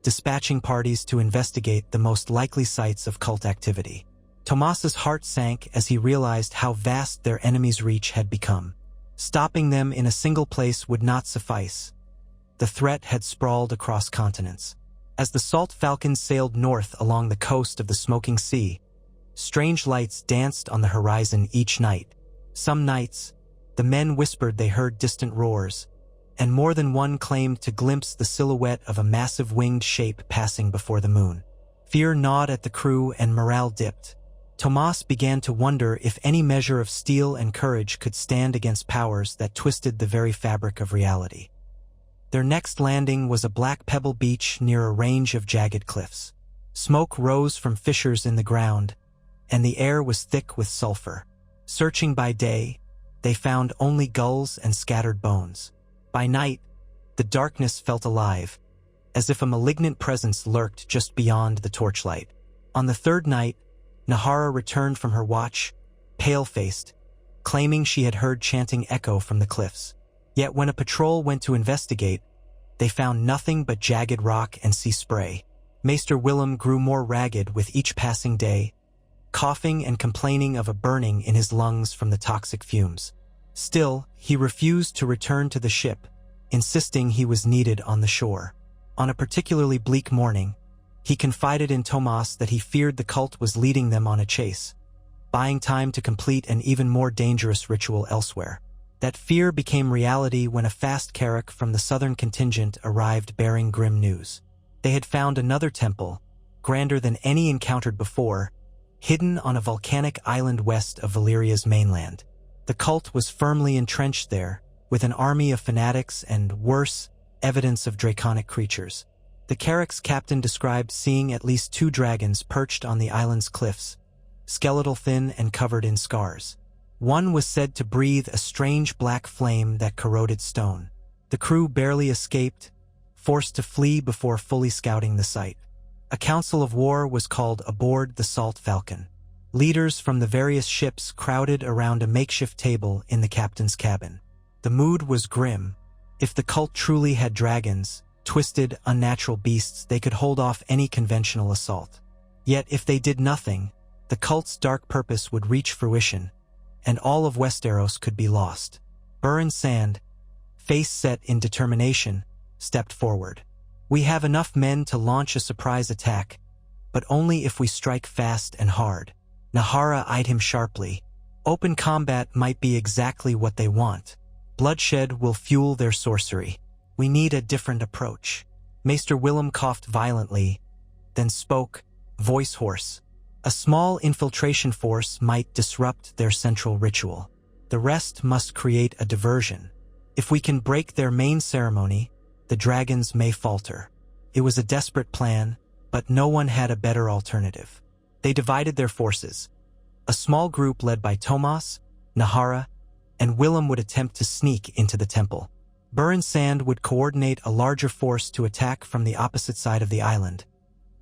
dispatching parties to investigate the most likely sites of cult activity. Tomas's heart sank as he realized how vast their enemies' reach had become. Stopping them in a single place would not suffice. The threat had sprawled across continents. As the Salt Falcon sailed north along the coast of the Smoking Sea, strange lights danced on the horizon each night. Some nights, the men whispered they heard distant roars, and more than one claimed to glimpse the silhouette of a massive winged shape passing before the moon. Fear gnawed at the crew and morale dipped. Tomas began to wonder if any measure of steel and courage could stand against powers that twisted the very fabric of reality. Their next landing was a black pebble beach near a range of jagged cliffs. Smoke rose from fissures in the ground, and the air was thick with sulfur. Searching by day, they found only gulls and scattered bones. By night, the darkness felt alive, as if a malignant presence lurked just beyond the torchlight. On the third night, Nahara returned from her watch, pale-faced, claiming she had heard chanting echo from the cliffs. Yet when a patrol went to investigate, they found nothing but jagged rock and sea spray. Maester Willem grew more ragged with each passing day, coughing and complaining of a burning in his lungs from the toxic fumes. Still, he refused to return to the ship, insisting he was needed on the shore. On a particularly bleak morning, he confided in Tomas that he feared the cult was leading them on a chase, buying time to complete an even more dangerous ritual elsewhere. That fear became reality when a fast carrack from the southern contingent arrived bearing grim news. They had found another temple, grander than any encountered before, hidden on a volcanic island west of Valyria's mainland. The cult was firmly entrenched there, with an army of fanatics and, worse, evidence of draconic creatures. The carrack's captain described seeing at least 2 dragons perched on the island's cliffs, skeletal thin and covered in scars. One was said to breathe a strange black flame that corroded stone. The crew barely escaped, forced to flee before fully scouting the site. A council of war was called aboard the Salt Falcon. Leaders from the various ships crowded around a makeshift table in the captain's cabin. The mood was grim. If the cult truly had dragons, twisted, unnatural beasts, they could hold off any conventional assault. Yet if they did nothing, the cult's dark purpose would reach fruition, and all of Westeros could be lost. Burren Sand, face set in determination, stepped forward. "We have enough men to launch a surprise attack, but only if we strike fast and hard." Nahara eyed him sharply. "Open combat might be exactly what they want. Bloodshed will fuel their sorcery. We need a different approach." Maester Willem coughed violently, then spoke, voice hoarse. "A small infiltration force might disrupt their central ritual. The rest must create a diversion. If we can break their main ceremony, the dragons may falter." It was a desperate plan, but no one had a better alternative. They divided their forces. A small group led by Tomas, Nahara, and Willem would attempt to sneak into the temple. Burren Sand would coordinate a larger force to attack from the opposite side of the island,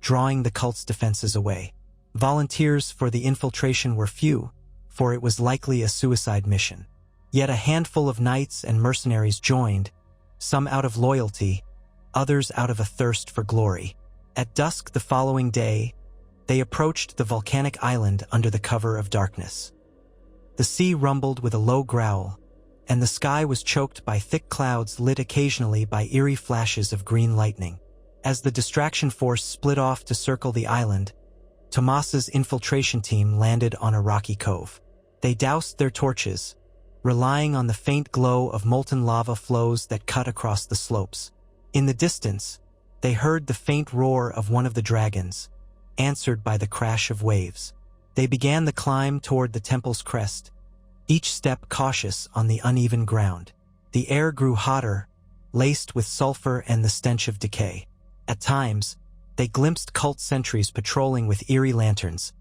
drawing the cult's defenses away. Volunteers for the infiltration were few, for it was likely a suicide mission. Yet a handful of knights and mercenaries joined, some out of loyalty, others out of a thirst for glory. At dusk the following day, they approached the volcanic island under the cover of darkness. The sea rumbled with a low growl, and the sky was choked by thick clouds lit occasionally by eerie flashes of green lightning. As the distraction force split off to circle the island, Tomas's infiltration team landed on a rocky cove. They doused their torches, relying on the faint glow of molten lava flows that cut across the slopes. In the distance, they heard the faint roar of one of the dragons, answered by the crash of waves. They began the climb toward the temple's crest, each step cautious on the uneven ground. The air grew hotter, laced with sulfur and the stench of decay. At times, they glimpsed cult sentries patrolling with eerie lanterns,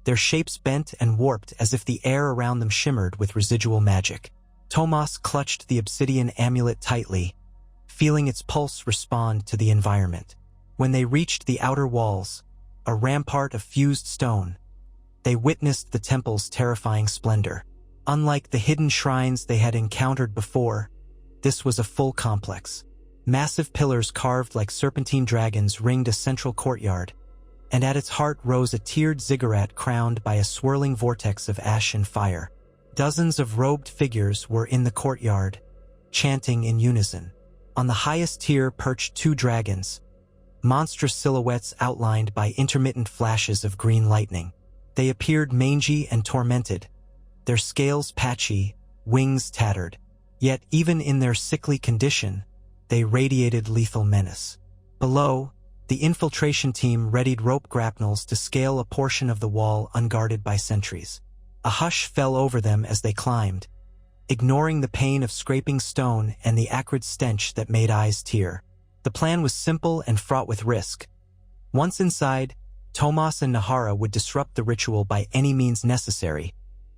their shapes bent and warped as if the air around them shimmered with residual magic. Tomas clutched the obsidian amulet tightly, feeling its pulse respond to the environment. When they reached the outer walls, a rampart of fused stone, they witnessed the temple's terrifying splendor. Unlike the hidden shrines they had encountered before, this was a full complex. Massive pillars carved like serpentine dragons ringed a central courtyard, and at its heart rose a tiered ziggurat crowned by a swirling vortex of ash and fire. Dozens of robed figures were in the courtyard, chanting in unison. On the highest tier perched two dragons, monstrous silhouettes outlined by intermittent flashes of green lightning. They appeared mangy and tormented, their scales patchy, wings tattered. Yet even in their sickly condition, they radiated lethal menace. Below, the infiltration team readied rope grapnels to scale a portion of the wall unguarded by sentries. A hush fell over them as they climbed, ignoring the pain of scraping stone and the acrid stench that made eyes tear. The plan was simple and fraught with risk. Once inside, Tomas and Nahara would disrupt the ritual by any means necessary,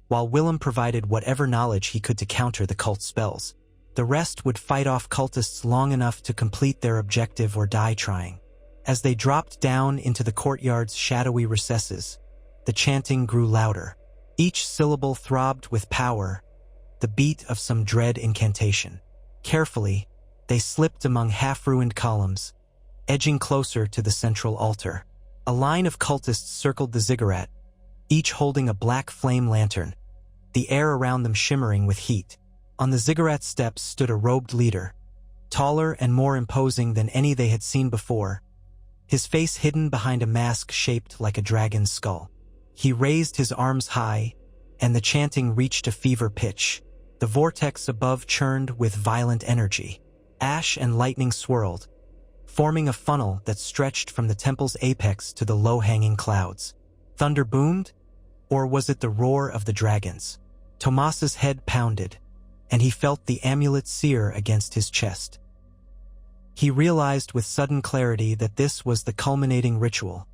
while Willem provided whatever knowledge he could to counter the cult spells. The rest would fight off cultists long enough to complete their objective or die trying. As they dropped down into the courtyard's shadowy recesses, the chanting grew louder. Each syllable throbbed with power, the beat of some dread incantation. Carefully, they slipped among half-ruined columns, edging closer to the central altar. A line of cultists circled the ziggurat, each holding a black flame lantern, the air around them shimmering with heat. On the ziggurat steps stood a robed leader, taller and more imposing than any they had seen before, his face hidden behind a mask shaped like a dragon's skull. He raised his arms high, and the chanting reached a fever pitch. The vortex above churned with violent energy. Ash and lightning swirled, forming a funnel that stretched from the temple's apex to the low-hanging clouds. Thunder boomed, or was it the roar of the dragons? Tomas's head pounded, and he felt the amulet sear against his chest. He realized with sudden clarity that this was the culminating ritual,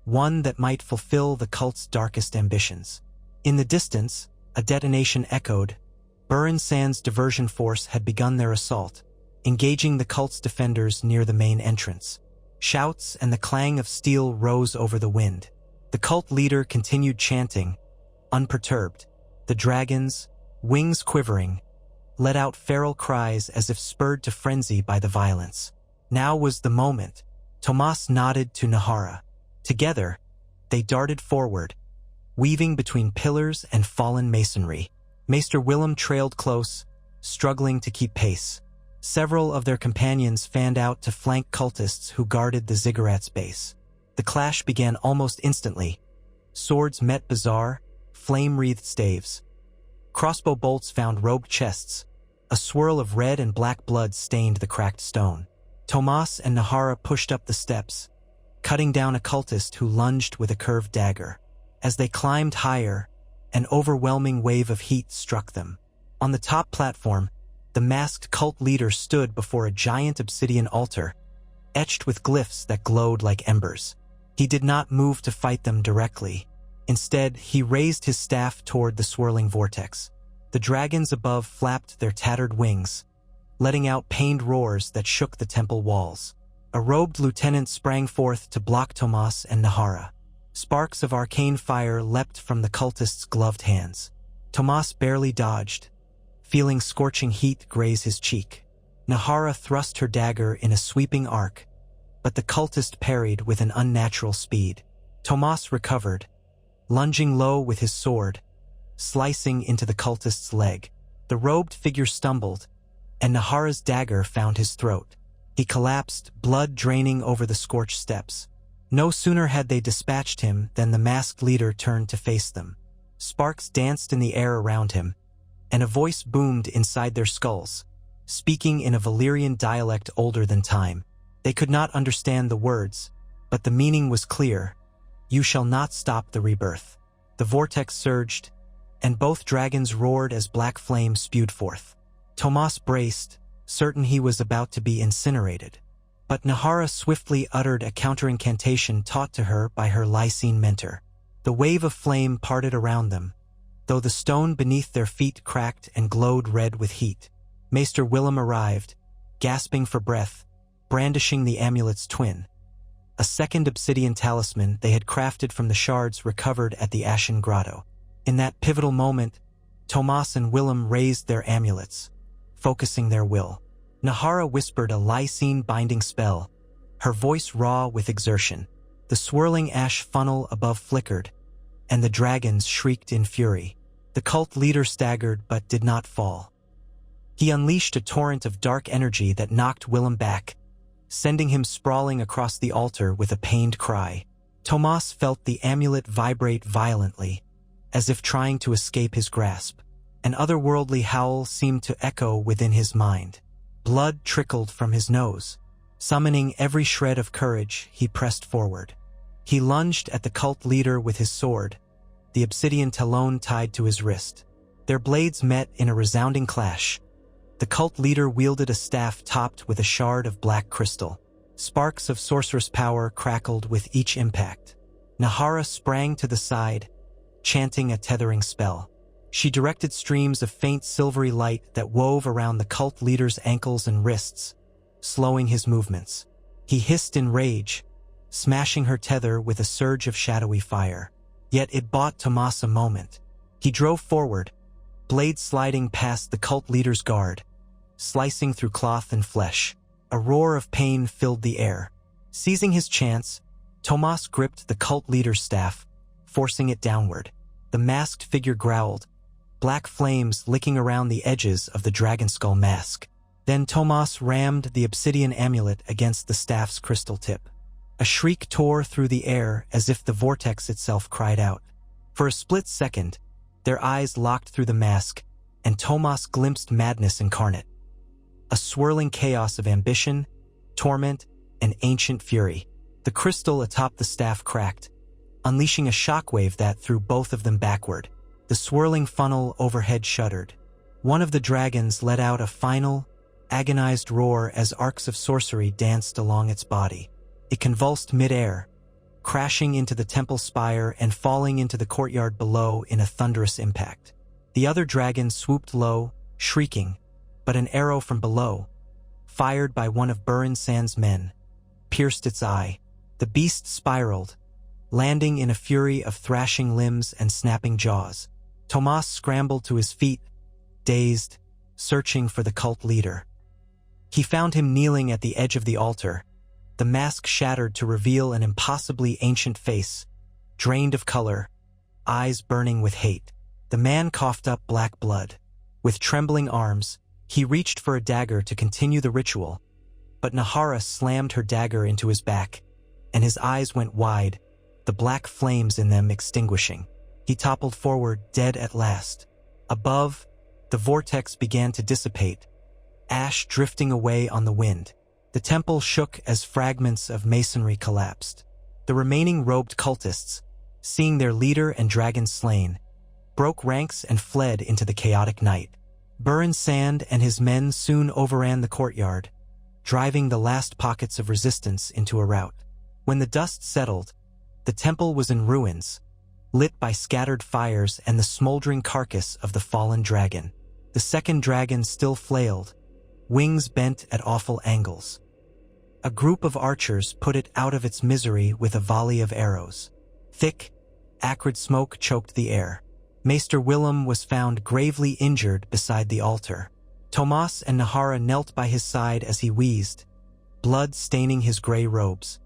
one that might fulfill the cult's darkest ambitions. In the distance, a detonation echoed. Burin Sand's diversion force had begun their assault, engaging the cult's defenders near the main entrance. Shouts and the clang of steel rose over the wind. The cult leader continued chanting, unperturbed. The dragons, wings quivering, let out feral cries as if spurred to frenzy by the violence. Now was the moment. Tomas nodded to Nahara. Together, they darted forward, weaving between pillars and fallen masonry. Maester Willem trailed close, struggling to keep pace. Several of their companions fanned out to flank cultists who guarded the ziggurat's base. The clash began almost instantly. Swords met bizarre, flame-wreathed staves. Crossbow bolts found robed chests. A swirl of red and black blood stained the cracked stone. Tomas and Nahara pushed up the steps, cutting down a cultist who lunged with a curved dagger. As they climbed higher, an overwhelming wave of heat struck them. On the top platform, the masked cult leader stood before a giant obsidian altar, etched with glyphs that glowed like embers. He did not move to fight them directly. Instead, he raised his staff toward the swirling vortex. The dragons above flapped their tattered wings, letting out pained roars that shook the temple walls. A robed lieutenant sprang forth to block Tomas and Nahara. Sparks of arcane fire leapt from the cultist's gloved hands. Tomas barely dodged, feeling scorching heat graze his cheek. Nahara thrust her dagger in a sweeping arc, but the cultist parried with an unnatural speed. Tomas recovered, lunging low with his sword, slicing into the cultist's leg. The robed figure stumbled, and Nahara's dagger found his throat. He collapsed, blood draining over the scorched steps. No sooner had they dispatched him than the masked leader turned to face them. Sparks danced in the air around him, and a voice boomed inside their skulls, speaking in a Valyrian dialect older than time. They could not understand the words, but the meaning was clear. You shall not stop the rebirth. The vortex surged, and both dragons roared as black flames spewed forth. Tomas braced, certain he was about to be incinerated. But Nahara swiftly uttered a counterincantation taught to her by her Lycene mentor. The wave of flame parted around them, though the stone beneath their feet cracked and glowed red with heat. Maester Willem arrived, gasping for breath, brandishing the amulet's twin. A second obsidian talisman they had crafted from the shards recovered at the Ashen grotto. In that pivotal moment, Tomas and Willem raised their amulets, focusing their will. Nahara whispered a lysine binding spell, her voice raw with exertion. The swirling ash funnel above flickered, and the dragons shrieked in fury. The cult leader staggered but did not fall. He unleashed a torrent of dark energy that knocked Willem back, sending him sprawling across the altar with a pained cry. Tomas felt the amulet vibrate violently, as if trying to escape his grasp. An otherworldly howl seemed to echo within his mind. Blood trickled from his nose. Summoning every shred of courage, he pressed forward. He lunged at the cult leader with his sword, the obsidian talon tied to his wrist. Their blades met in a resounding clash. The cult leader wielded a staff topped with a shard of black crystal. Sparks of sorceress power crackled with each impact. Nahara sprang to the side, chanting a tethering spell. She directed streams of faint silvery light that wove around the cult leader's ankles and wrists, slowing his movements. He hissed in rage, smashing her tether with a surge of shadowy fire. Yet it bought Tomas a moment. He drove forward, blade sliding past the cult leader's guard, slicing through cloth and flesh. A roar of pain filled the air. Seizing his chance, Tomas gripped the cult leader's staff, forcing it downward. The masked figure growled, black flames licking around the edges of the dragon skull mask. Then Tomas rammed the obsidian amulet against the staff's crystal tip. A shriek tore through the air as if the vortex itself cried out. For a split second, their eyes locked through the mask, and Tomas glimpsed madness incarnate. A swirling chaos of ambition, torment, and ancient fury. The crystal atop the staff cracked, unleashing a shockwave that threw both of them backward. The swirling funnel overhead shuddered. One of the dragons let out a final, agonized roar as arcs of sorcery danced along its body. It convulsed mid-air, crashing into the temple spire and falling into the courtyard below in a thunderous impact. The other dragon swooped low, shrieking, but an arrow from below, fired by one of Burin Sand's men, pierced its eye. The beast spiraled, landing in a fury of thrashing limbs and snapping jaws. Tomas scrambled to his feet, dazed, searching for the cult leader. He found him kneeling at the edge of the altar, the mask shattered to reveal an impossibly ancient face, drained of color, eyes burning with hate. The man coughed up black blood. With trembling arms, he reached for a dagger to continue the ritual, but Nahara slammed her dagger into his back, and his eyes went wide, the black flames in them extinguishing. He toppled forward, dead at last. Above, the vortex began to dissipate, ash drifting away on the wind. The temple shook as fragments of masonry collapsed. The remaining robed cultists, seeing their leader and dragon slain, broke ranks and fled into the chaotic night. Burin Sand and his men soon overran the courtyard, driving the last pockets of resistance into a rout. When the dust settled, the temple was in ruins, lit by scattered fires and the smoldering carcass of the fallen dragon. The second dragon still flailed, wings bent at awful angles. A group of archers put it out of its misery with a volley of arrows. Thick, acrid smoke choked the air. Maester Willem was found gravely injured beside the altar. Tomas and Nahara knelt by his side as he wheezed, blood staining his gray robes.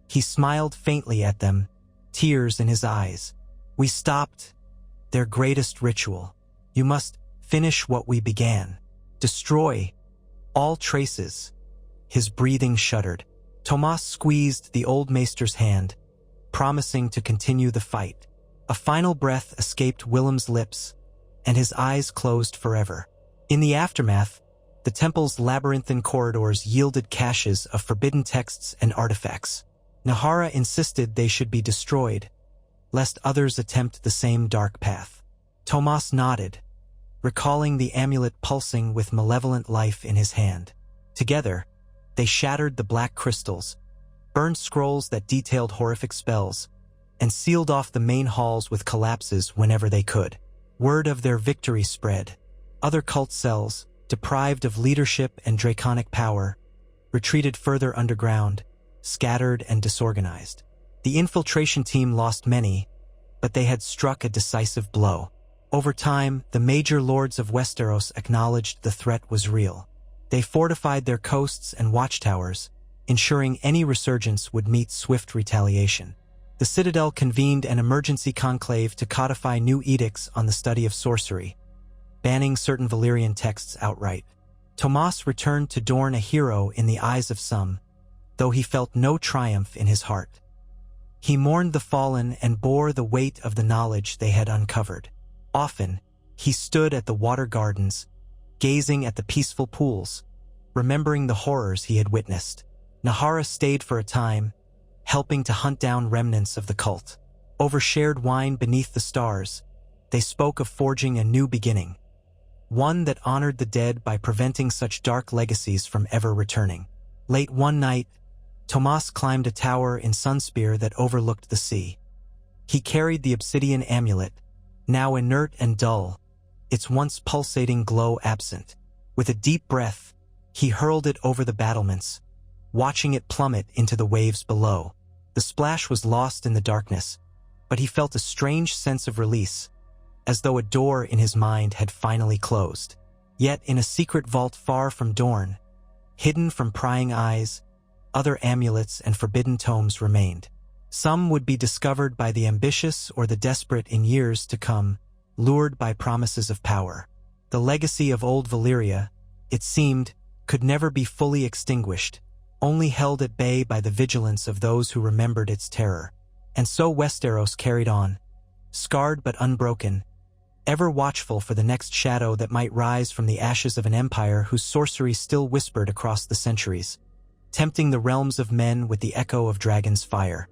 He smiled faintly at them, tears in his eyes. "We stopped their greatest ritual. You must finish what we began. Destroy all traces." His breathing shuddered. Tomas squeezed the old maester's hand, promising to continue the fight. A final breath escaped Willem's lips, and his eyes closed forever. In the aftermath, the temple's labyrinthine corridors yielded caches of forbidden texts and artifacts. Nahara insisted they should be destroyed, lest others attempt the same dark path. Tomas nodded, recalling the amulet pulsing with malevolent life in his hand. Together, they shattered the black crystals, burned scrolls that detailed horrific spells, and sealed off the main halls with collapses whenever they could. Word of their victory spread. Other cult cells, deprived of leadership and draconic power, retreated further underground, scattered and disorganized. The infiltration team lost many, but they had struck a decisive blow. Over time, the major lords of Westeros acknowledged the threat was real. They fortified their coasts and watchtowers, ensuring any resurgence would meet swift retaliation. The Citadel convened an emergency conclave to codify new edicts on the study of sorcery, banning certain Valyrian texts outright. Tomas returned to Dorne a hero in the eyes of some, though he felt no triumph in his heart. He mourned the fallen and bore the weight of the knowledge they had uncovered. Often, he stood at the water gardens, gazing at the peaceful pools, remembering the horrors he had witnessed. Nahara stayed for a time, helping to hunt down remnants of the cult. Over shared wine beneath the stars, they spoke of forging a new beginning, one that honored the dead by preventing such dark legacies from ever returning. Late one night, Tomas climbed a tower in Sunspear that overlooked the sea. He carried the obsidian amulet, now inert and dull, its once pulsating glow absent. With a deep breath, he hurled it over the battlements, watching it plummet into the waves below. The splash was lost in the darkness, but he felt a strange sense of release, as though a door in his mind had finally closed. Yet in a secret vault far from Dorne, hidden from prying eyes, other amulets and forbidden tomes remained. Some would be discovered by the ambitious or the desperate in years to come, lured by promises of power. The legacy of old Valyria, it seemed, could never be fully extinguished, only held at bay by the vigilance of those who remembered its terror. And so Westeros carried on, scarred but unbroken, ever watchful for the next shadow that might rise from the ashes of an empire whose sorcery still whispered across the centuries, tempting the realms of men with the echo of dragons' fire.